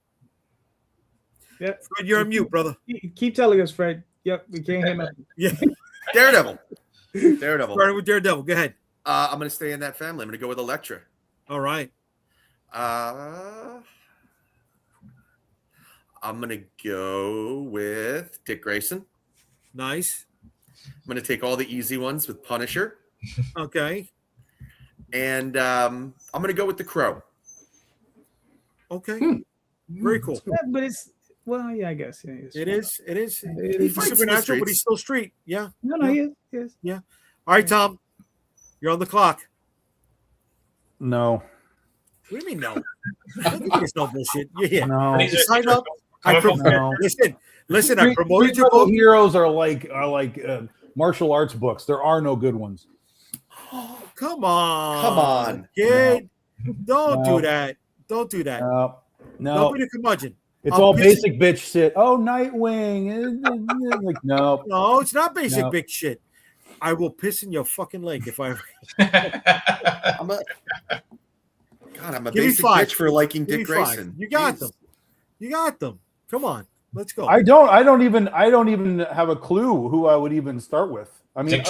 Yeah, Fred, you're on mute, brother. Keep telling us, Fred. Yep, we can't hear nothing. Yeah, Daredevil. Starting with Daredevil. Go ahead. I'm going to stay in that family. I'm going to go with Elektra. All right. I'm going to go with Dick Grayson. Nice. I'm going to take all the easy ones with Punisher. Okay. And I'm going to go with the Crow. Okay. Very cool. Yeah, but I guess. Yeah, it is. He's supernatural, but he's still street. Yeah. No, he is. Yeah. All right, Tom. You're on the clock. No. What do you mean no? It's no bullshit. Yeah. No. Sign up. Listen. I promoted your book. Heroes are like martial arts books. There are no good ones. Oh, come on, kid. Don't do that. Don't do that. No. Don't be the curmudgeon. It's all basic bitch shit. Oh, Nightwing. Like, no. No, it's not basic bitch shit. I will piss in your fucking leg if I. I'm a basic bitch for liking Dick Grayson. You got them. You got them. Come on, let's go. I don't even have a clue who I would even start with. I mean,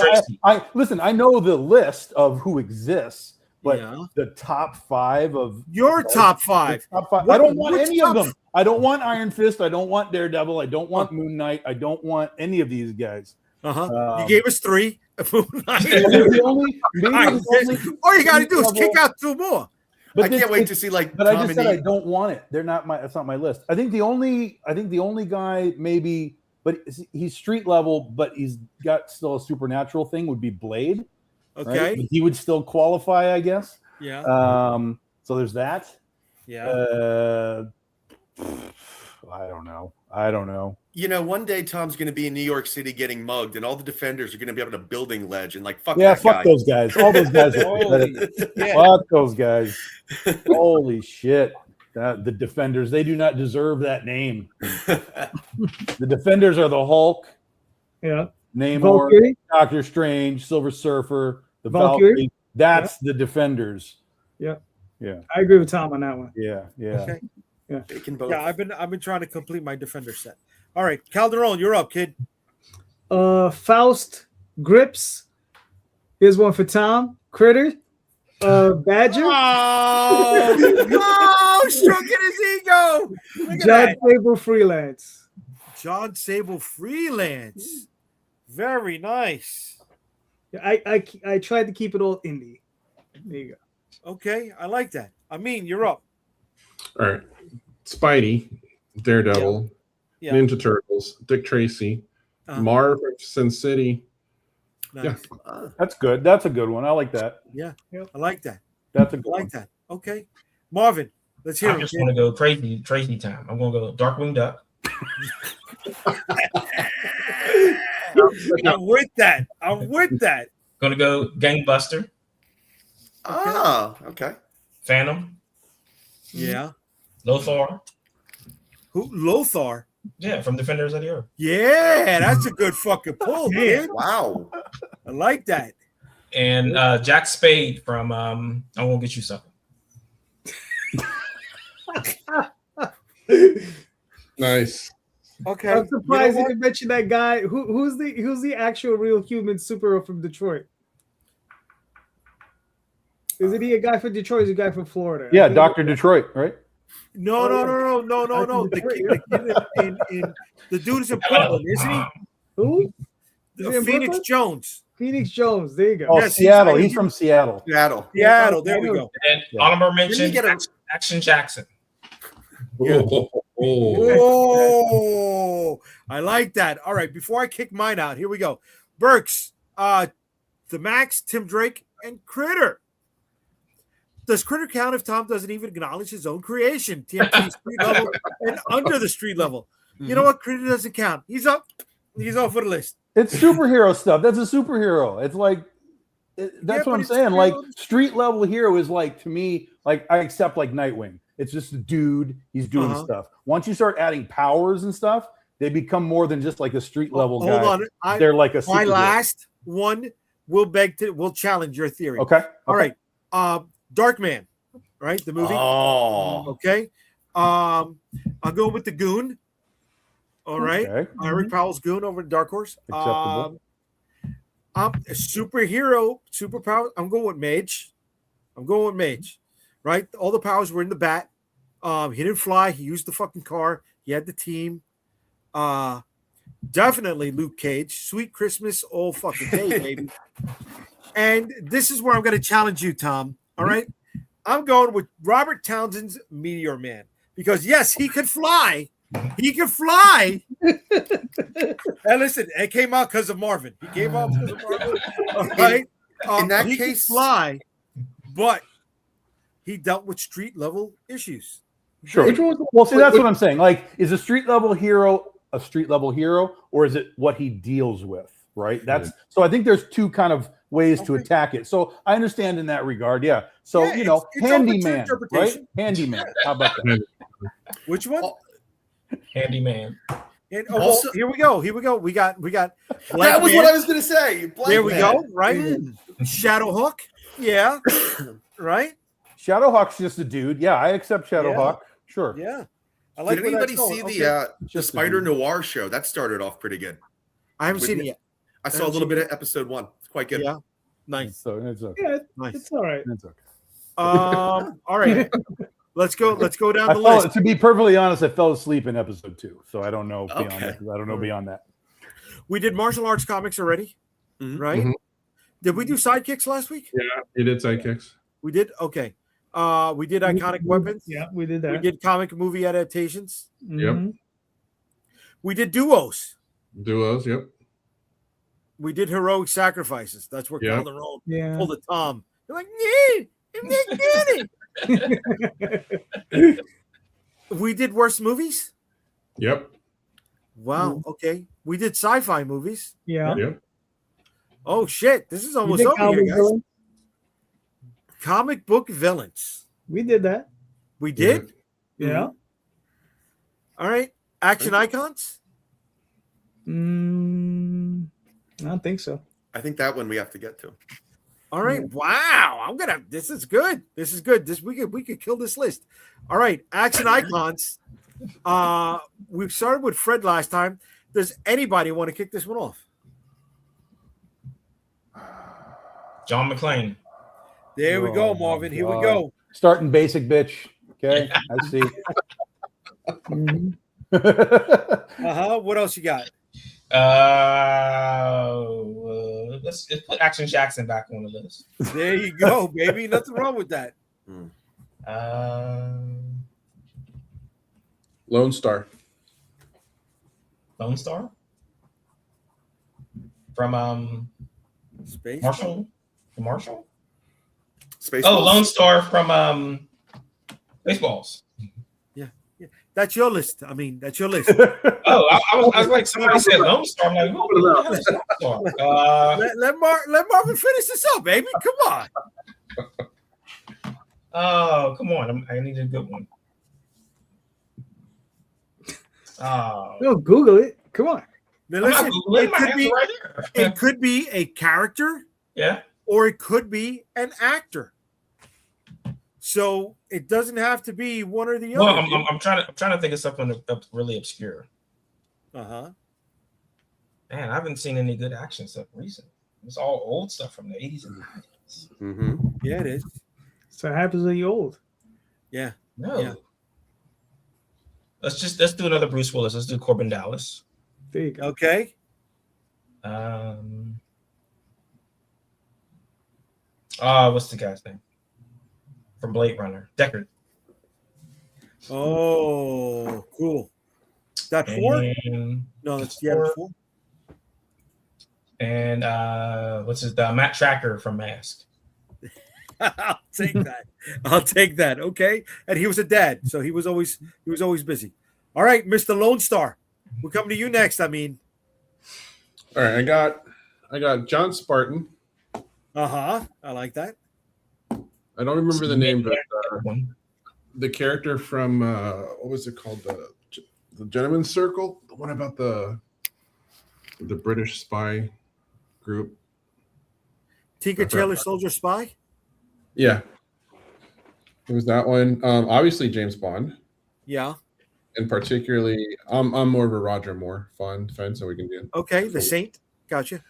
I listen. I know the list of who exists. But the top 5 of your top 5. I don't want any of them. I don't want Iron Fist. I don't want Daredevil. I don't want Moon Knight. I don't want any of these guys. You gave us 3. All you got to do is kick out 2 more. But I can't wait to see But Tom I just said I don't want it. That's not my list. I think the only guy maybe, but he's street level, but he's got still a supernatural thing would be Blade. Okay. Right? He would still qualify, I guess. Yeah. So there's that. Yeah. I don't know. One day Tom's going to be in New York City getting mugged, and all the defenders are going to be able to building ledge and fuck that fuck guy. those guys. All those guys. Fuck those guys. Holy shit. The defenders, they do not deserve that name. The defenders are the Hulk. Yeah. Namor, Valkyrie. Doctor Strange, Silver Surfer, the Valkyrie. Valkyrie. That's the defenders. Yeah. Yeah. I agree with Tom on that one. Yeah. Okay. Yeah. They can both. Yeah, I've been trying to complete my defender set. All right, Calderon, you're up, kid. Faust Grips. Here's one for Tom. Critter. Badger. Oh, stroking his ego. Look at John that. Sable Freelance. John Sable Freelance. Very nice. I tried to keep it all indie. There you go. Okay, I like that. I mean, you're up. All right. Spidey, Daredevil, Yeah. Ninja Turtles, Dick Tracy, Marv from Sin City. Nice. Yeah. That's good. That's a good one. I like that. Yeah, I like that. That's a I good like one. that. Okay, Marvin, let's hear I it. just want to go crazy time. I'm going to go Darkwing Duck. I'm with that. I'm with that. Going to go Gangbuster, Oh, okay. Phantom, Yeah. Lothar. Who? Lothar. Yeah, from Defenders of the Earth. Yeah, that's a good fucking pull, kid. Wow. I like that. And Jack Spade from I Won't Get You Something. Nice. Okay. I'm surprised You you know didn't mention that guy. Who's the actual real human superhero from Detroit? Isn't he a guy from Detroit? Or is he a guy from Florida? Yeah, Dr. Detroit, right? No. The dude is in Portland, isn't he? Who? Is he in Phoenix Brooklyn? Jones. Phoenix Jones. There you go. Oh, Yes, Seattle. he's- He's from Seattle. Seattle. Seattle. There we go. And Yeah. honorable Didn't he mention, get a- Action Jackson. Yeah. Oh. Oh, I like that. All right, before I kick mine out, here we go. Burks, the Max, Tim Drake, and Critter. Does Critter count if Tom doesn't even acknowledge his own creation? TMT street level and under the street level. You know what? Critter doesn't count. He's up. He's off for the list. It's superhero stuff. That's a superhero. It's like that's Yeah, what but I'm it's saying. still- Like street level hero is like to me, like I accept like Nightwing. It's just a dude. He's doing stuff. Once you start adding powers and stuff, they become more than just like a street level guy. Hold on. They're like a My superhero. last one will challenge your theory. Okay. All right. Darkman, right? The movie. Oh. Okay. I'm going with the Goon. All right. Okay. Rick Powell's Goon over at Dark Horse. Acceptable. I'm a superhero, superpower. I'm going with Mage. Right? All the powers were in the bat. He didn't fly. He used the fucking car. He had the team. Definitely Luke Cage. Sweet Christmas all fucking day, baby. And this is where I'm going to challenge you, Tom. All right. I'm going with Robert Townsend's Meteor Man because, yes, he could fly. He can fly. And listen, it came out because of Marvin. He came out because of Marvin. All right. In that he case, can fly, but he dealt with street level issues. Sure. Which one was Well, see, that's what I'm saying. Like, is a street level hero a street level hero, or is it what he deals with? Right. That's so. I think there's two kind of ways to attack it. So I understand in that regard. Yeah. So Yeah, it's open to handyman, right? interpretation. Handyman. How about that? Which one? Handyman. And, Also- here we go. We got. That was what I was going to say. There we go. Right. Shadow Hook. Yeah. Right. Shadowhawk's just a dude. Yeah, I accept Shadowhawk. Sure. Yeah. I Did where that's anybody going. see Okay. the Just a Spider dude. Noir show? That started off pretty good. I haven't seen it yet. I saw a little bit of episode 1. It's quite good. Yeah. Nice. So it's okay. Yeah, Nice. it's all right. It's okay. All right. Let's go down I the fell, list. to be perfectly honest, I fell asleep in episode 2, so I don't know beyond Okay. that. I don't know beyond that. We did martial arts comics already, right? Mhm. Did we do sidekicks last week? Yeah, you did sidekicks. We did. Okay. We did iconic weapons. Yeah, we did that. We did comic movie adaptations. Mhm. We did duos. Duos, yep. We did heroic sacrifices. That's where Yeah. Calderon Yeah. pulled a Tom. You're like, yeah, I'm not getting it. We did worst movies. Yep. Wow. Okay. We did sci-fi movies. Yeah. Yeah. Oh shit! This is We almost did over here, comic guys. villains. Comic book villains. We did that. We did. Yeah. All right. Action icons. I don't think so. I think that one we have to get to. All right. Wow. This is good. This is good. We could kill this list. All right. Action icons. We started with Fred last time. Does anybody want to kick this one off? John McClane. There we go, Oh, my Marvin. Here we God. go. Starting basic, bitch. Okay, I see. What else you got? Let's put Action Jackson back on the list. There you go, baby. Nothing wrong with that. Lone Star. Lone Star from Space. Marshall. From Marshall. Space. Oh, Lone Star from Baseballs. That's your list. I mean, that's your list. Oh, I was like, somebody said Lone Star. I'm like, who the hell is Lone Star? let Marvin finish this up, baby. Come on. Oh, come on. I need a good one. Oh, No, Google it. Come on. Now, I'm not listen, Googling. My hands are right here. it could be a character Yeah. or it could be an actor. So it doesn't have to be one or the Well, other. I'm trying to think of something really obscure. Uh-huh. Man, I haven't seen any good action stuff recently. It's all old stuff from the 80s and 90s. Yeah, it is. So it happens when you're old. Yeah. No. Yeah. Let's do another Bruce Willis. Let's do Corbin Dallas. There you go. Okay. What's the guy's name? From Blade Runner. Deckard. Oh, cool. That four? And, No, that's the other four. And what's his Matt Tracker from Mask. I'll take that. I'll take that. Okay. And he was a dad, so he was always busy. All right, Mr. Lone Star. We're coming to you next. I mean. All right, I got John Spartan. I like that. I don't remember the name, but the character from what was it called? The Gentleman's Circle. The one about the British spy group. Tinker Tailor Soldier Spy. Yeah, it was that one. Obviously James Bond. Yeah. And particularly, I'm more of a Roger Moore fan, so we can do. Okay, the Saint. Gotcha.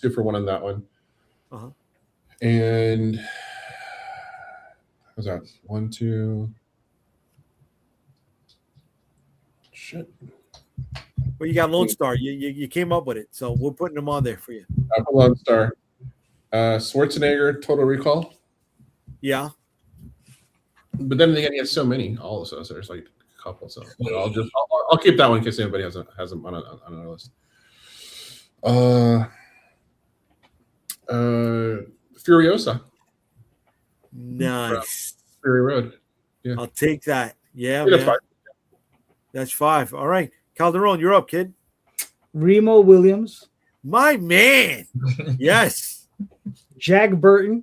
2 for 1 on that one. Uh-huh. And was that 1, 2? Shit. Well, you got Lone Star. You came up with it, so we're putting them on there for you. Apple Lone Star. Schwarzenegger, Total Recall. Yeah. But then again, he has so many. All of us. There's like a couple. So I'll keep that one in case anybody has them on another list. Furiosa. Nice. Fury Road. Yeah. I'll take that. Yeah, That's man. fine. That's 5. All right. Calderon, you're up, kid. Remo Williams, My man. Yes. Jack Burton,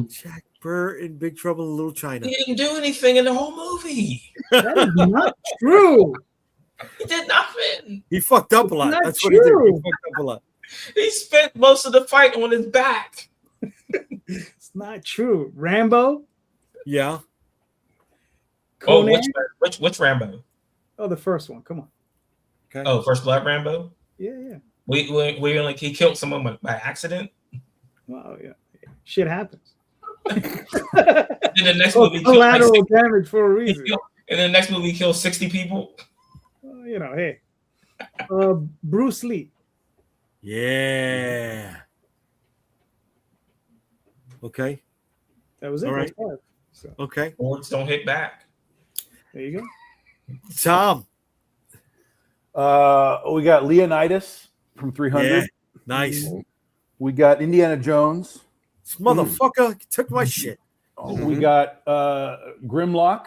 Jack Burton, Big Trouble in Little China. He didn't do anything in the whole movie. That is not true. He did nothing. He fucked up a lot. Not That's what he did. He true. fucked up a lot. He spent most of the fight on his back. It's not true. Rambo, Yeah. Oh, Conan. which Rambo? Oh, the first one. Come on. Okay. Oh, First Blood Rambo. Yeah. He killed someone by accident. Wow. Yeah. Shit happens. In the next movie, Collateral damage for a reason. in the next movie, he killed 60 people. Hey. Bruce Lee. Yeah. Okay. That was it. All right. That's 5. So Okay. Boards don't hit back. there you go. Tom. We got Leonidas from 300. Yeah. Nice. We got Indiana Jones. This motherfucker took my shit. We got Grimlock.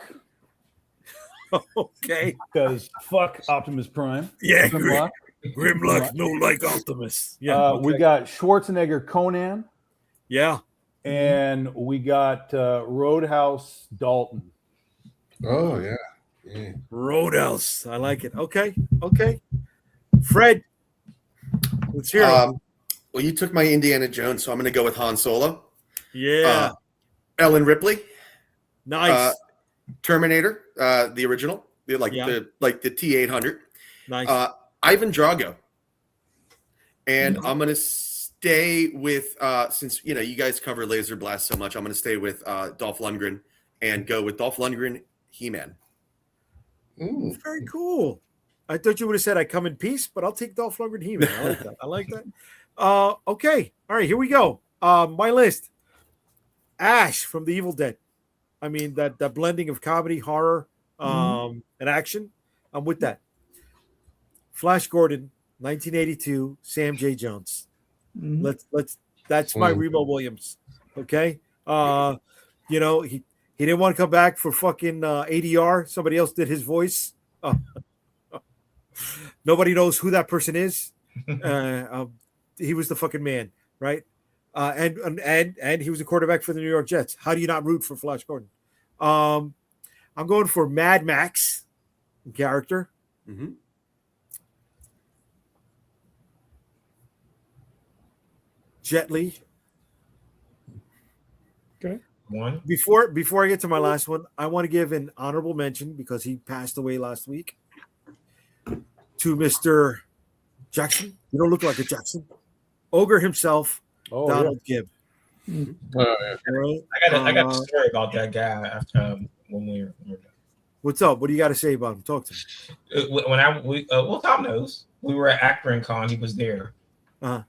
Okay. Because fuck Optimus Prime. Yeah, Grimlock. Grimlock, no like Optimus. Yeah. We got Schwarzenegger Conan, Yeah. and we got Roadhouse Dalton. Oh yeah. Yeah. Roadhouse. I like it. Okay. Okay. Fred, let's hear it. Well, you took my Indiana Jones, so I'm going to go with Han Solo. Yeah. Ellen Ripley. Nice. Terminator, the original, the T-800. Nice. Ivan Drago. And I'm going to stay with, since, you guys cover Laser Blast so much, I'm going to stay with Dolph Lundgren and go with Dolph Lundgren, He-Man. Very cool. I thought you would have said I come in peace, but I'll take Dolph Lundgren, He-Man. I like that. I like that. Okay. All right, here we go. My list. Ash from The Evil Dead. I mean, that blending of comedy, horror, and action. I'm with that. Flash Gordon, 1982, Sam J. Jones. Let's that's my Remo Williams. Okay. He didn't want to come back for fucking ADR. Somebody else did his voice. Nobody knows who that person is. He was the fucking man, right? And he was a quarterback for the New York Jets. How do you not root for Flash Gordon? I'm going for Mad Max character. Mm-hmm. Jet Li. Okay. One. Before I get to my last one, I want to give an honorable mention because he passed away last week to Mr. Jackson. You don't look like a Jackson. Ogre himself, Donald Gibb. Oh, yeah. Right? I got a story about that guy after when we were done. What's up? What do you got to say about him? Talk to me. Well, Tom knows. We were at Akron Con. He was there.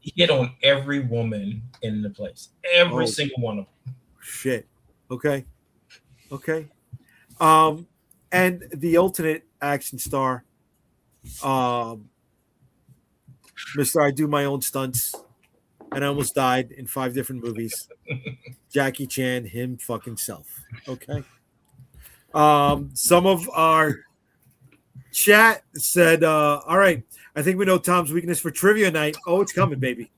He hit on every woman in the place. Every single one of them. Shit. Okay. And the alternate action star, Mr. I do my own stunts, and I almost died in 5 different movies. Jackie Chan, him fucking self. Okay. Some of our chat said, all right, I think we know Tom's weakness for trivia night. Oh, it's coming, baby.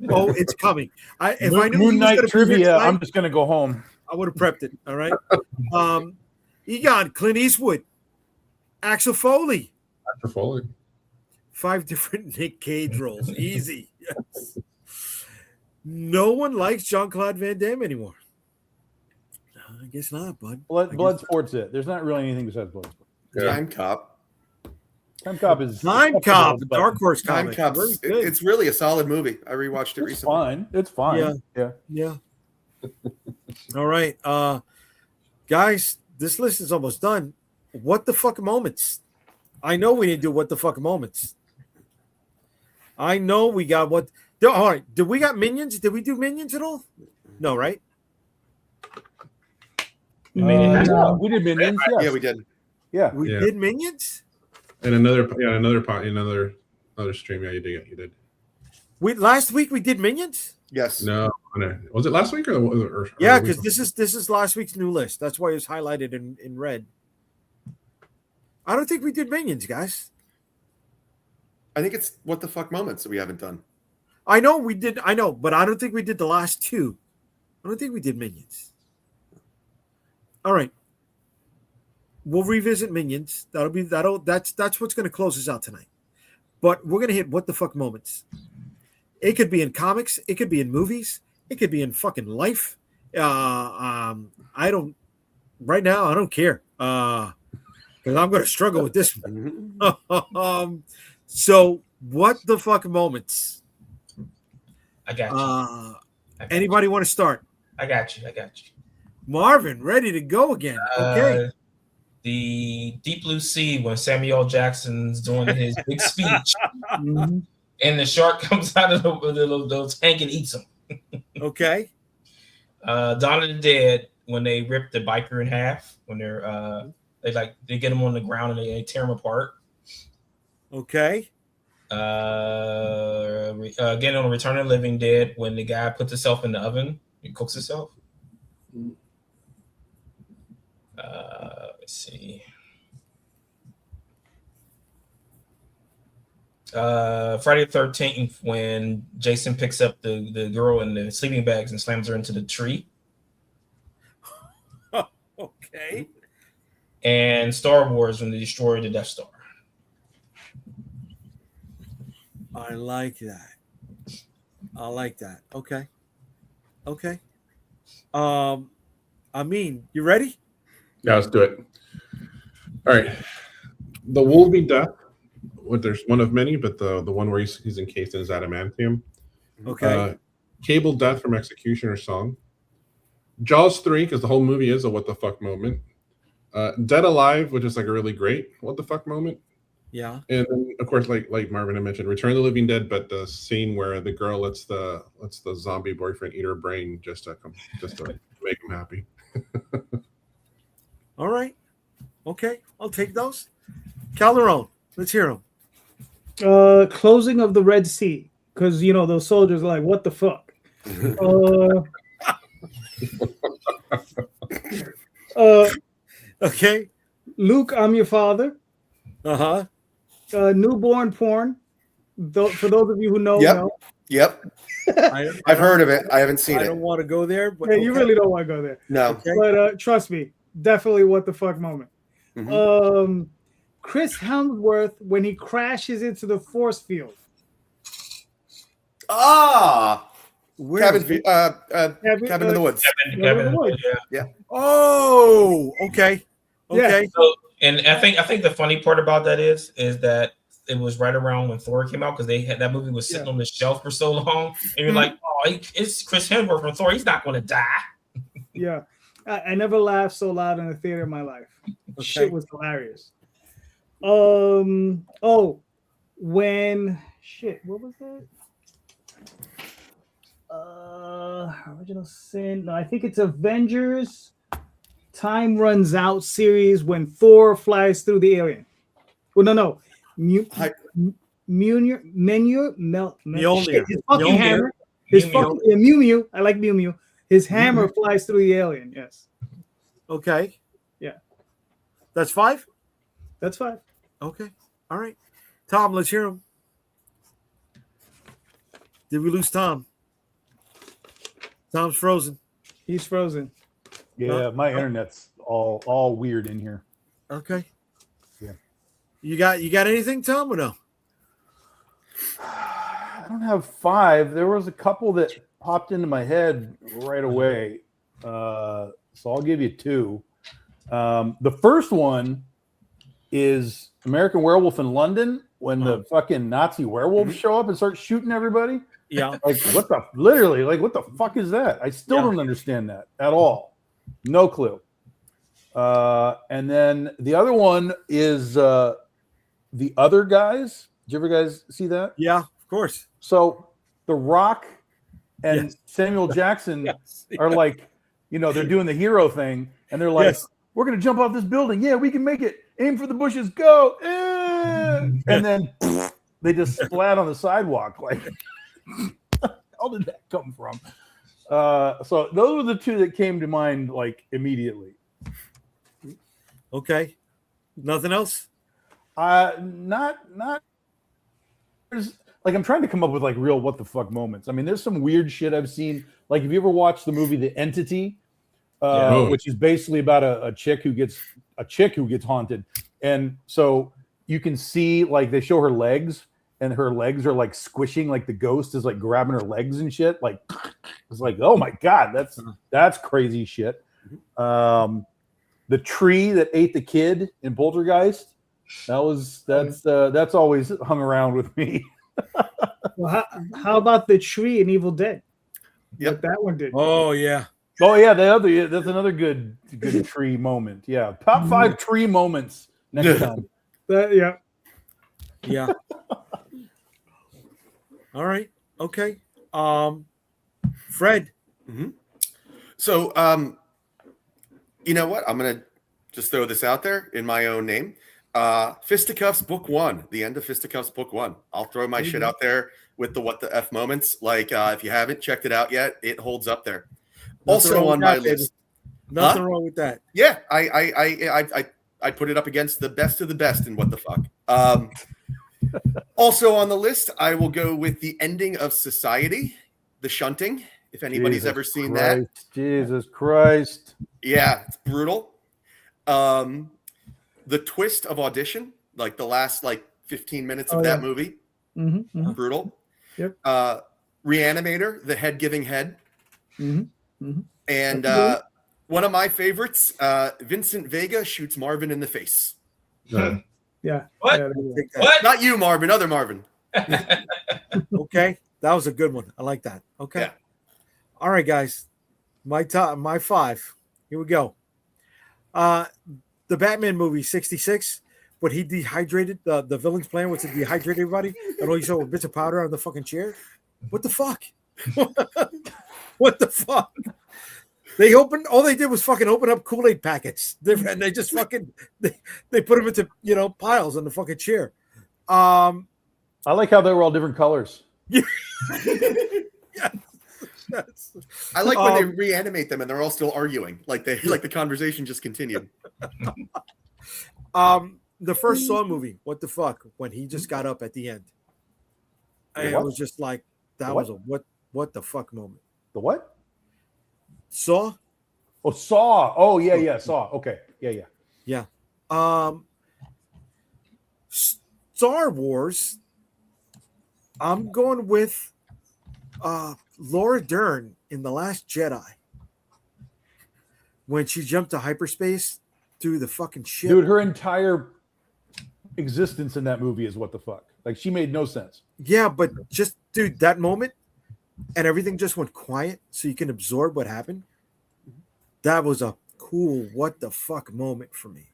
Oh, it's coming. If I knew Moon Knight trivia, I'm just gonna go home. I would have prepped it. All right. Egon, Clint Eastwood, Axel Foley. 5 different Nick Cage roles. Easy. Yes. No one likes Jean-Claude Van Damme anymore. I guess not, bud. Bloodsport's it. There's not really anything besides Bloodsport. Yeah. Time Cop. Time Cop is the Dark Horse Time comic. Cop. It's really a solid movie. I rewatched it recently. It's fine. Yeah. All right. Guys, this list is almost done. What the fuck moments? I know we didn't do what the fuck moments. I know we got what. All right. Did we got Minions? Did we do Minions at all? No, right? We did Minions. Yes. Yeah, we did. Yeah, we did Minions. And another stream. Yeah, you did. Last week we did Minions. Yes. No. Was it last week or yeah, because this is last week's new list. That's why it's highlighted in red. I don't think we did Minions, guys. I think it's what the fuck moments that we haven't done. I know we did. I know, but I don't think we did the last 2. I don't think we did Minions. All right. We'll revisit Minions. That's what's going to close us out tonight. But we're going to hit what the fuck moments. It could be in comics. It could be in movies. It could be in fucking life. I don't. Right now, I don't care. Because I'm going to struggle with this one. So, what the fuck moments? I got you. Anybody want to start? I got you. Marvin, ready to go again. Okay. The Deep Blue Sea when Samuel Jackson's doing his big speech, and the shark comes out of the tank and eats him. Okay. Dawn of the Dead when they rip the biker in half when they get him on the ground and they tear him apart. Okay. Again on Return of the Living Dead when the guy puts himself in the oven and cooks himself. Let's see. Friday the 13th when Jason picks up the girl in the sleeping bags and slams her into the tree. Okay. And Star Wars when they destroy the Death Star. I like that. Okay. I mean, you ready? Yeah, let's do it. All right. The Wolverine death. Well, there's one of many, but the one where he's encased in his adamantium. Okay. Cable death from Executioner song. Jaws 3, because the whole movie is a what the fuck moment. Dead Alive, which is like a really great what the fuck moment. Yeah. And then, of course, like Marvin had mentioned, Return of the Living Dead, but the scene where the girl lets the zombie boyfriend eat her brain just to make him happy. All right. Okay. I'll take those. Calderon, let's hear them. Closing of the Red Sea, because those soldiers are like, what the fuck? Okay. Luke, I'm your father. Uh-huh. Newborn porn. For those of you who know, know. Yep. I've heard of it. I haven't seen it. I don't want to go there, but you really don't want to go there. No. Okay. But trust me, definitely what the fuck moment. Mm-hmm. Chris Hemsworth when he crashes into the force field. Cabin in the Woods. Cabin in the Woods. Yeah. Oh, okay. Okay. Yeah. So, and I think the funny part about that is that it was right around when Thor came out because that movie was sitting on the shelf for so long, and you're like, oh, it's Chris Hemsworth from Thor. He's not going to die. Yeah, I never laughed so loud in a theater in my life. Okay. Shit was hilarious. When what was that? Original Sin. No, I think it's Avengers Time Runs Out series when Thor flies through the alien. Well, no. Mjolnir. His fucking hammer. Mew Mew. I like Mew Mew. His hammer flies through the alien. Yes. Okay. Yeah. That's 5? That's 5. Okay. All right. Tom, let's hear him. Did we lose Tom? Tom's frozen. He's frozen. Yeah, my internet's all weird in here. Okay. Yeah. You got anything, Tom, or no? I don't have 5. There was a couple that popped into my head right away. So I'll give you 2. The first one is American Werewolf in London when the fucking Nazi werewolves show up and start shooting everybody. Yeah. Like what the fuck is that? I still don't understand that at all. No clue. And then the other one is The Other Guys. Did you ever guys see that? Yeah, of course. So The Rock and Samuel Jackson are like, they're doing the hero thing, and they're like, we're gonna jump off this building. Yeah, we can make it. Aim for the bushes. Go. And then they just splat on the sidewalk. Like, how did that come from? So those were the 2 that came to mind like immediately. Okay. Nothing else? Not. Like I'm trying to come up with like real what the fuck moments. I mean, there's some weird shit I've seen. Like, have you ever watched the movie The Entity, which is basically about a chick who gets haunted, and so you can see like they show her legs, and her legs are like squishing, like the ghost is like grabbing her legs and shit. Like it's like, oh my god, that's crazy shit. The tree that ate the kid in Poltergeist, that's always hung around with me. Well, how about the tree in Evil Dead? Yep. What that one did. Oh yeah. Oh yeah, that's another good tree moment. Yeah, top 5 tree moments next time. Yeah. Yeah. All right. Okay. Fred. Mm-hmm. So, you know what? I'm gonna just throw this out there in my own name. Fisticuffs Book 1, the end of Fisticuffs Book 1. I'll throw my shit out there with the what the F moments. Like, if you haven't checked it out yet, it holds up there. Also on my list. Nothing wrong with that. Yeah, I put it up against the best of the best in what the fuck. Also on the list, I will go with the ending of Society, the shunting. If anybody's ever seen that, Jesus Christ. Yeah, it's brutal. The twist of Audition, like the last 15 minutes of that movie, brutal. Yep. Reanimator, the head giving head. And one of my favorites, Vincent Vega shoots Marvin in the face. Yeah. What? Yeah, What? Not you, Marvin, other Marvin. Okay, that was a good one. I like that. Okay. Yeah. All right, guys. My 5. Here we go. The Batman movie 66, but he dehydrated the villain's plan was to dehydrate everybody, and all you saw were bits of powder on the fucking chair. What the fuck? What the fuck? All they did was fucking open up Kool-Aid packets, and they just fucking they put them into piles on the fucking chair. I like how they were all different colors. Yes. I like when they reanimate them and they're all still arguing, like the conversation just continued. The first Saw movie, what the fuck? When he just got up at the end, and it was just like that was a what the fuck moment. The what? Saw. Oh, Saw. Oh yeah, Saw. Okay, yeah. Star Wars. I'm going with Laura Dern in The Last Jedi when she jumped to hyperspace through the fucking ship. Dude, her entire existence in that movie is what the fuck. Like, she made no sense. Yeah, but just, dude, that moment and everything just went quiet so you can absorb what happened. That was a cool what the fuck moment for me.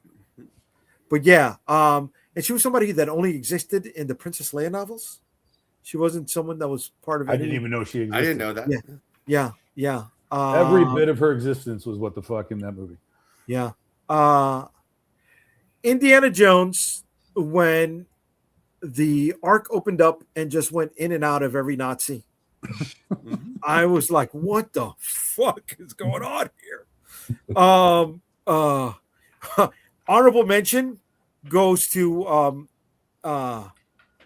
But yeah, and she was somebody that only existed in the Princess Leia novels. She wasn't someone that was part of it. I didn't even know she existed. I didn't know that. Yeah. Every bit of her existence was what the fuck in that movie. Yeah. Indiana Jones, when the Ark opened up and just went in and out of every Nazi, I was like, what the fuck is going on here? Honorable mention goes to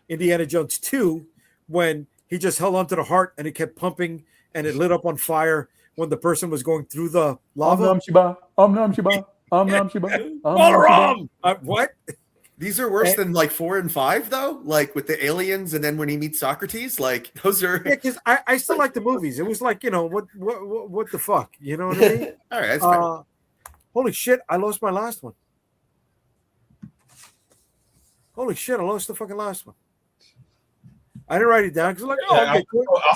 Indiana Jones 2, when he just held onto the heart and it kept pumping and it lit up on fire when the person was going through the lava. What? These are worse than 4 and 5, though. Like with the aliens, and then when he meets Socrates, like those are. Yeah, because I still like the movies. It was like, what the fuck? You know what I mean? All right, that's fair. Holy shit! I lost my last one. Holy shit! I lost the fucking last one. I didn't write it down because I'll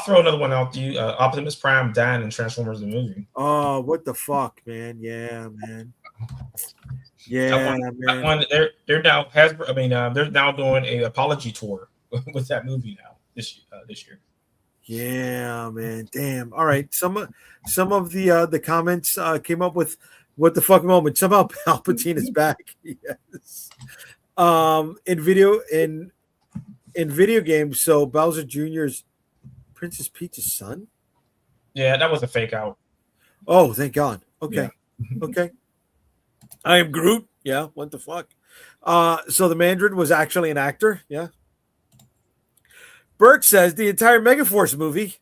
throw another one out to you. Optimus Prime dying in Transformers the movie. Oh, what the fuck, man? Yeah, man. That one, they're now they're now doing an apology tour with that movie now this year. Yeah, man. Damn. All right. Some of the comments came up with what the fuck moment. Somehow Palpatine is back. Yes. In video games, so Bowser Jr.'s Princess Peach's son? Yeah, that was a fake out. Oh, thank God. Okay. Yeah. Okay. I am Groot. Yeah, what the fuck? So the Mandarin was actually an actor. Yeah. Burke says the entire Megaforce movie.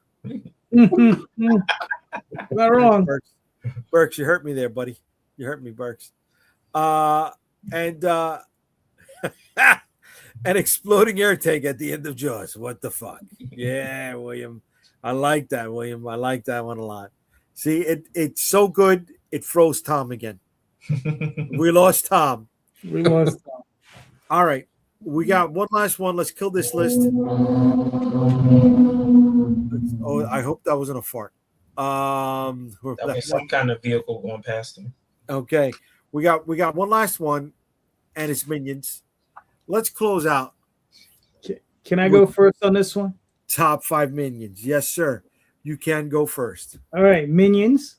Not wrong. Burks, you hurt me there, buddy. You hurt me, Burks. An exploding air tank at the end of Jaws. What the fuck? Yeah, William. I like that, William. I like that one a lot. See, it's so good, it froze Tom again. We lost Tom. All right. We got one last one. Let's kill this list. Oh, I hope that wasn't a fart. That was some kind of vehicle going past him. Okay. We got one last one, and it's Minions. Let's close out. Can I go first on this one? Top 5 Minions. Yes, sir. You can go first. All right, Minions.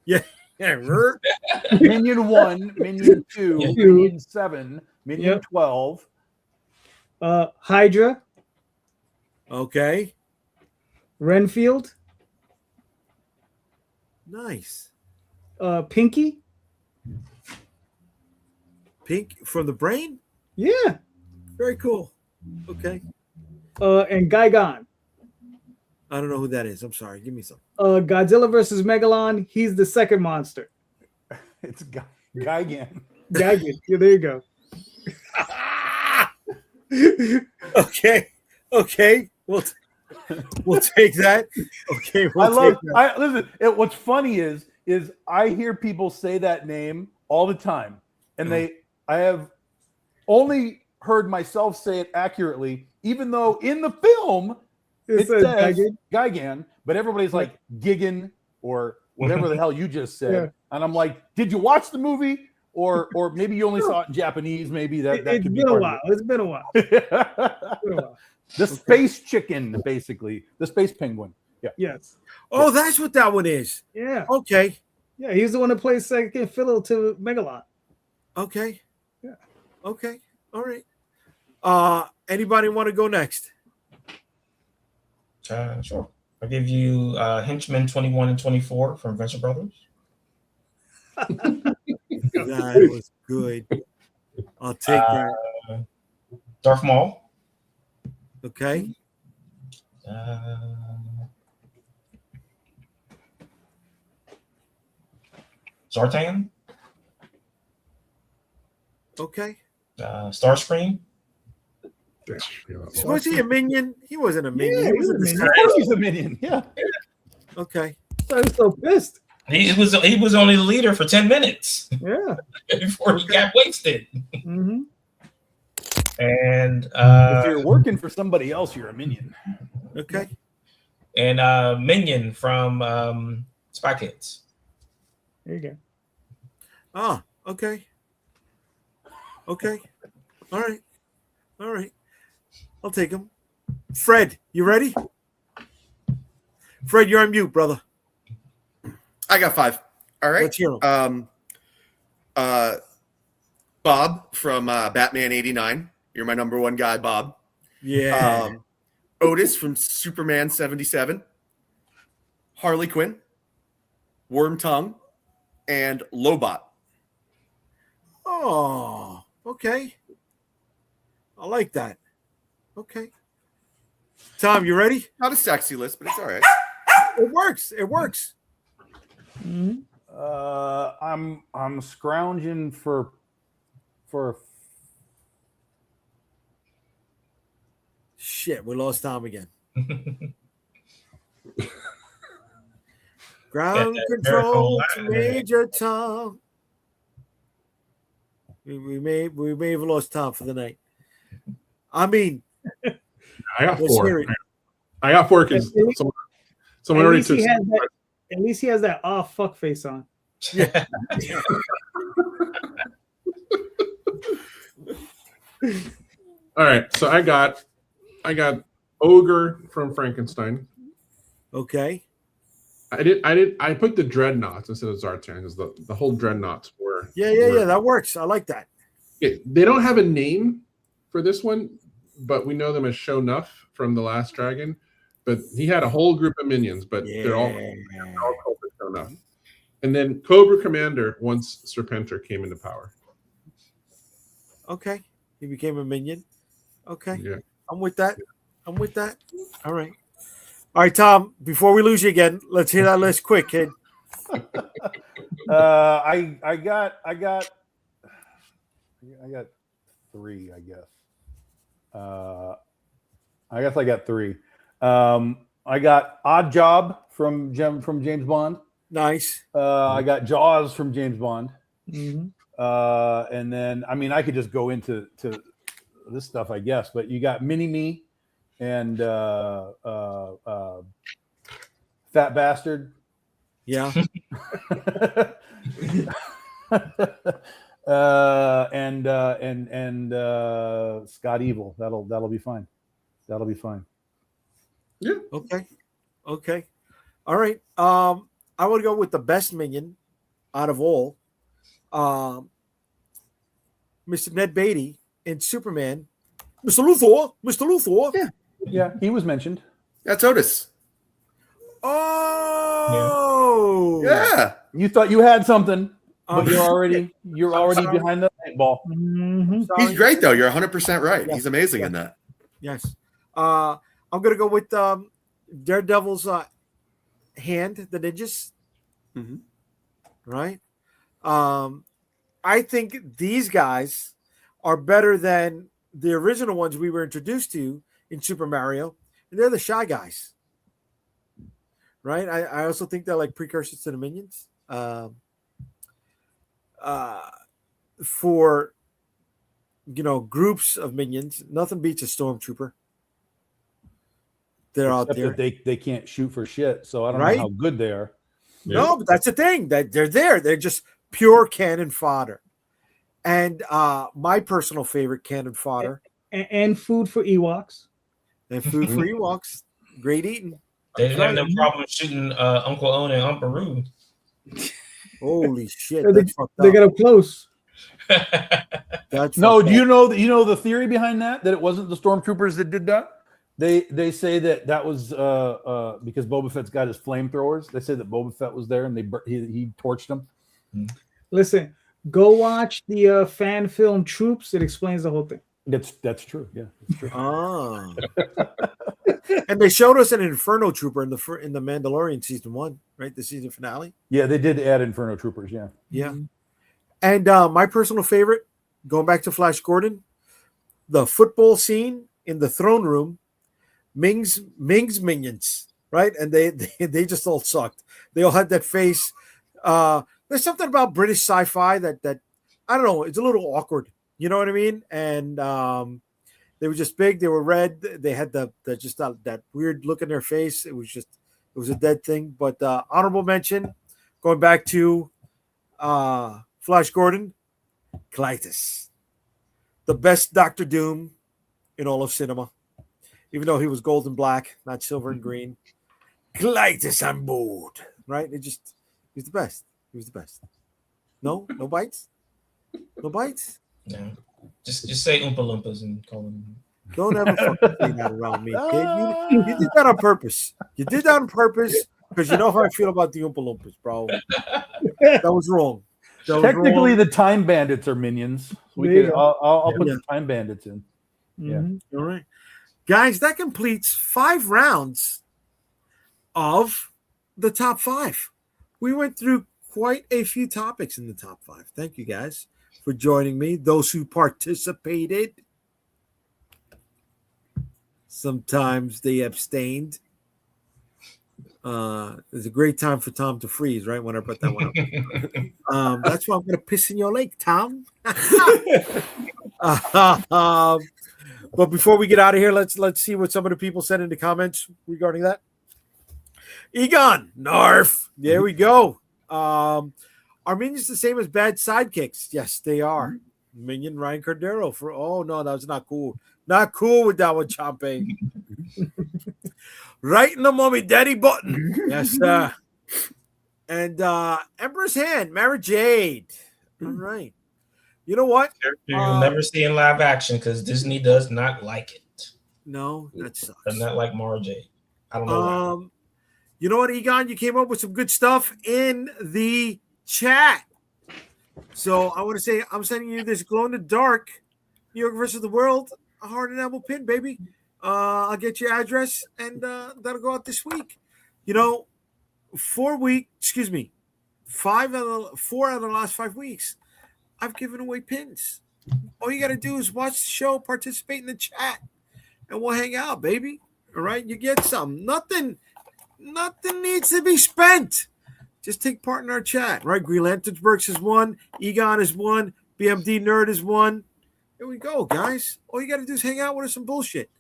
Yeah. Minion 1, Minion 2, Minion 7, Minion 12. Hydra. Okay. Renfield. Nice. Pinky. Pink from the brain? Yeah. Very cool. Okay. And Gigan. I don't know who that is. I'm sorry. Give me some. Godzilla versus Megalon. He's the second monster. It's Gigan. Gigan. Yeah, there you go. Okay. We'll take that. Okay. Listen. What's funny is I hear people say that name all the time, and I have only heard myself say it accurately, even though in the film it says Gigan, but everybody's like Gigan or whatever the hell you just said, and I'm like, did you watch the movie? Or maybe you only saw it in Japanese. Maybe that could be a while. It's been a while. The space chicken, basically. The space penguin. Yeah. Yes. Oh, that's what that one is. Yeah. Okay. Yeah, he's the one that plays second fiddle to Megalon. Okay. Yeah. Okay. All right. Anybody want to go next? Sure. I'll give you Henchmen 21 and 24 from Venture Brothers. That was good. I'll take that. Darth Maul. Okay. Zartan. Okay. Starscream. Was he a minion? He wasn't a minion. Yeah, he was a minion. Of course he's a minion. Yeah. Okay. I was so pissed. He was only the leader for 10 minutes Yeah. before he got wasted. Mm-hmm. And if you're working for somebody else, you're a minion. Okay. And Minion from Spy Kids. There you go. Ah, okay. Okay. All right. I'll take him. Fred, you ready? Fred, you're on mute, brother. I got 5. All right. Let's hear 'em. Bob from Batman 89. You're my number one guy, Bob. Yeah. Otis from Superman 77. Harley Quinn. Worm Tongue. And Lobot. Oh, okay. I like that. Okay. Tom, you ready? Not a sexy list, but it's all right. It works. Mm-hmm. I'm scrounging for Shit, we lost Tom again. Ground control to Major Tom. We may have lost Tom for the night. I mean, I got let's hear 4. it. I got 4 because someone already took. At least he has that fuck face on. Yeah. All right, so I got Ogre from Frankenstein. Okay. I put the Dreadnoughts instead of Zartan because the whole Dreadnoughts were. Yeah. That works. I like that. They don't have a name for this one, but we know them as Sho'nuff from The Last Dragon. But he had a whole group of minions, but they're all called Sho'nuff. And then Cobra Commander once Serpentor came into power. Okay. He became a minion. Okay. Yeah. I'm with that. All right. All right, Tom, before we lose you again, let's hear that list quick, kid. I got 3, I guess. I got 3. I got Odd Job from James Bond. Nice. I got Jaws from James Bond. Mm-hmm. And then, I mean, I could just go into this stuff, I guess, but you got Mini-Me and Fat Bastard. Yeah. And Scott Evil. That'll be fine. Yeah. Okay. All right. I would go with the best minion out of all. Mr. Ned Beatty in Superman. Mr. Luthor. Yeah, he was mentioned. That's Otis. Oh. Yeah. You thought you had something, but you're already behind the 8 ball. Mm-hmm. He's great, though. You're 100% right. Yeah. He's amazing in that. Yes. I'm gonna go with Daredevil's hand, the ninjas. Mm-hmm. Right. I think these guys are better than the original ones we were introduced to in Super Mario, and they're the Shy Guys. Right. I also think they're like precursors to the Minions. For groups of minions, nothing beats a stormtrooper. They're out there. That they can't shoot for shit, so I don't Right? know how good they are. No, but that's the thing, that they're there. They're just pure cannon fodder. And my personal favorite cannon fodder. And food for Ewoks. And food for Ewoks. Great eating. They didn't have no problem shooting Uncle Owen and Uncle Roo. Holy shit! They got up close. That's no. Do you know the theory behind that? That it wasn't the stormtroopers that did that. They say that was because Boba Fett's got his flamethrowers. They say that Boba Fett was there and he torched them. Listen, go watch the fan film Troops. It explains the whole thing. That's true. Yeah, that's true. Ah. And they showed us an Inferno Trooper in the Mandalorian season 1, right? The season finale. Yeah, they did add Inferno Troopers. Yeah. Yeah. And my personal favorite, going back to Flash Gordon, the football scene in the throne room, Ming's minions, right? And they just all sucked. They all had that face. There's something about British sci-fi that I don't know. It's a little awkward. You know what I mean? And they were just big. They were red. They had that weird look in their face. It was a dead thing. But honorable mention, going back to Flash Gordon, Clytus, the best Doctor Doom in all of cinema, even though he was gold and black, not silver and green. Clytus on board, right? He was the best. He was the best. No bites. No bites. No, just say Oompa Loompas and call them. Don't ever fucking say that around me, kid. You did that on purpose. You did that on purpose because you know how I feel about the Oompa Loompas, bro. That was wrong. Technically, the Time Bandits are minions. I'll put the Time Bandits in. Mm-hmm. Yeah. All right, guys. That completes 5 rounds of the top 5. We went through quite a few topics in the top 5. Thank you, guys, for joining me. Those who participated. Sometimes they abstained. It's a great time for Tom to freeze, right? When I put that one up. That's why I'm going to piss in your lake, Tom. But before we get out of here, let's see what some of the people said in the comments regarding that. Egon, Narf. There we go. Are minions the same as bad sidekicks? Yes, they are. Minion Ryan Cordero no, that was not cool. Not cool with that one, Champe. Right in the mommy daddy button. Yes, sir. And Emperor's Hand, Mara Jade. All right. You know what? You'll never see in live action because Disney does not like it. No, that sucks. Does not like Mara Jade. I don't know. You know what, Egon? You came up with some good stuff in the chat. So I want to say I'm sending you this glow in the dark New York versus the World hard enamel pin, baby. I'll get your address and that'll go out this week. 4 out of the last 5 weeks, I've given away pins. All you got to do is watch the show, participate in the chat, and we'll hang out, baby. All right, you get some. Nothing needs to be spent. Just take part in our chat, right? Green Lanternsburgs is 1. Egon is 1. BMD Nerd is 1. There we go, guys. All you got to do is hang out with us some bullshit.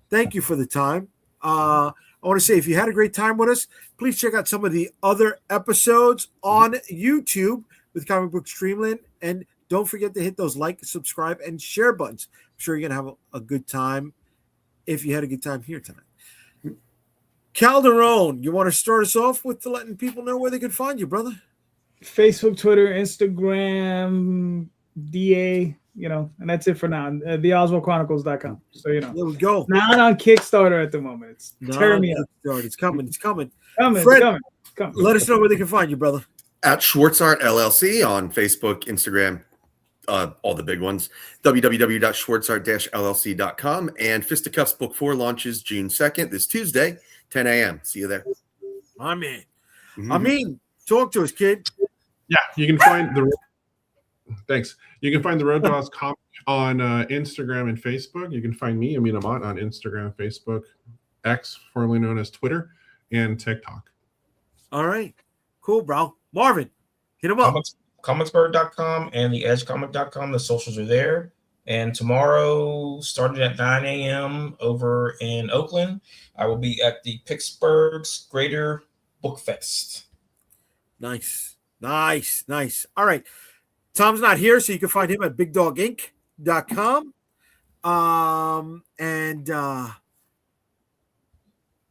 Thank you for the time. I want to say if you had a great time with us, please check out some of the other episodes on YouTube with Comic Book Streamland. And don't forget to hit those like, subscribe, and share buttons. I'm sure you're going to have a good time if you had a good time here tonight. Calderon, you want to start us off with letting people know where they can find you, brother? Facebook, Twitter, Instagram, DA, and that's it for now. TheOswaldChronicles.com. So, There we go. Not on Kickstarter at the moment. It's tearing me up. It's coming. Fred, let us know where they can find you, brother. At Schwartz Art LLC on Facebook, Instagram, all the big ones, www.schwartzart-llc.com. And Fisticuffs Book 4 launches June 2nd, this Tuesday, 10 a.m. See you there. I mean, talk to us, kid. Yeah, you can find the thanks. You can find the Road Dogs comic on Instagram and Facebook. You can find me, Amin Amat, on Instagram, Facebook, X, formerly known as Twitter, and TikTok. All right. Cool, bro. Marvin, hit him up. Comicsburg.com and the edgecomic.com. The socials are there. And tomorrow, starting at 9 a.m. over in Oakland, I will be at the Pittsburgh's Greater Book Fest. Nice. All right. Tom's not here, so you can find him at bigdoginc.com. And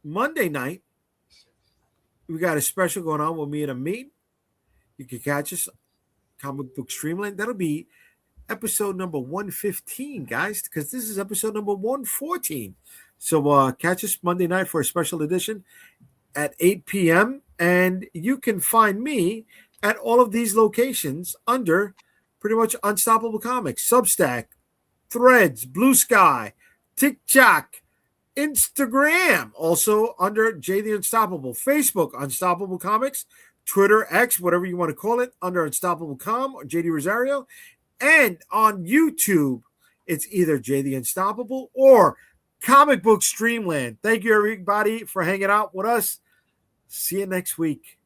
Monday night, we got a special going on with me and Amin. You can catch us Comic Book Streamland. That'll be episode number 115, guys, because this is episode number 114. So catch us Monday night for a special edition at 8 p.m. And you can find me at all of these locations under pretty much Unstoppable Comics, Substack, Threads, Blue Sky, TikTok, Instagram, also under JayDee Unstoppable, Facebook, Unstoppable Comics, Twitter, X, whatever you want to call it, under Unstoppable Com or JayDee Rosario. And on YouTube, it's either JayDee Unstoppable or Comic Book Streamland. Thank you, everybody, for hanging out with us. See you next week.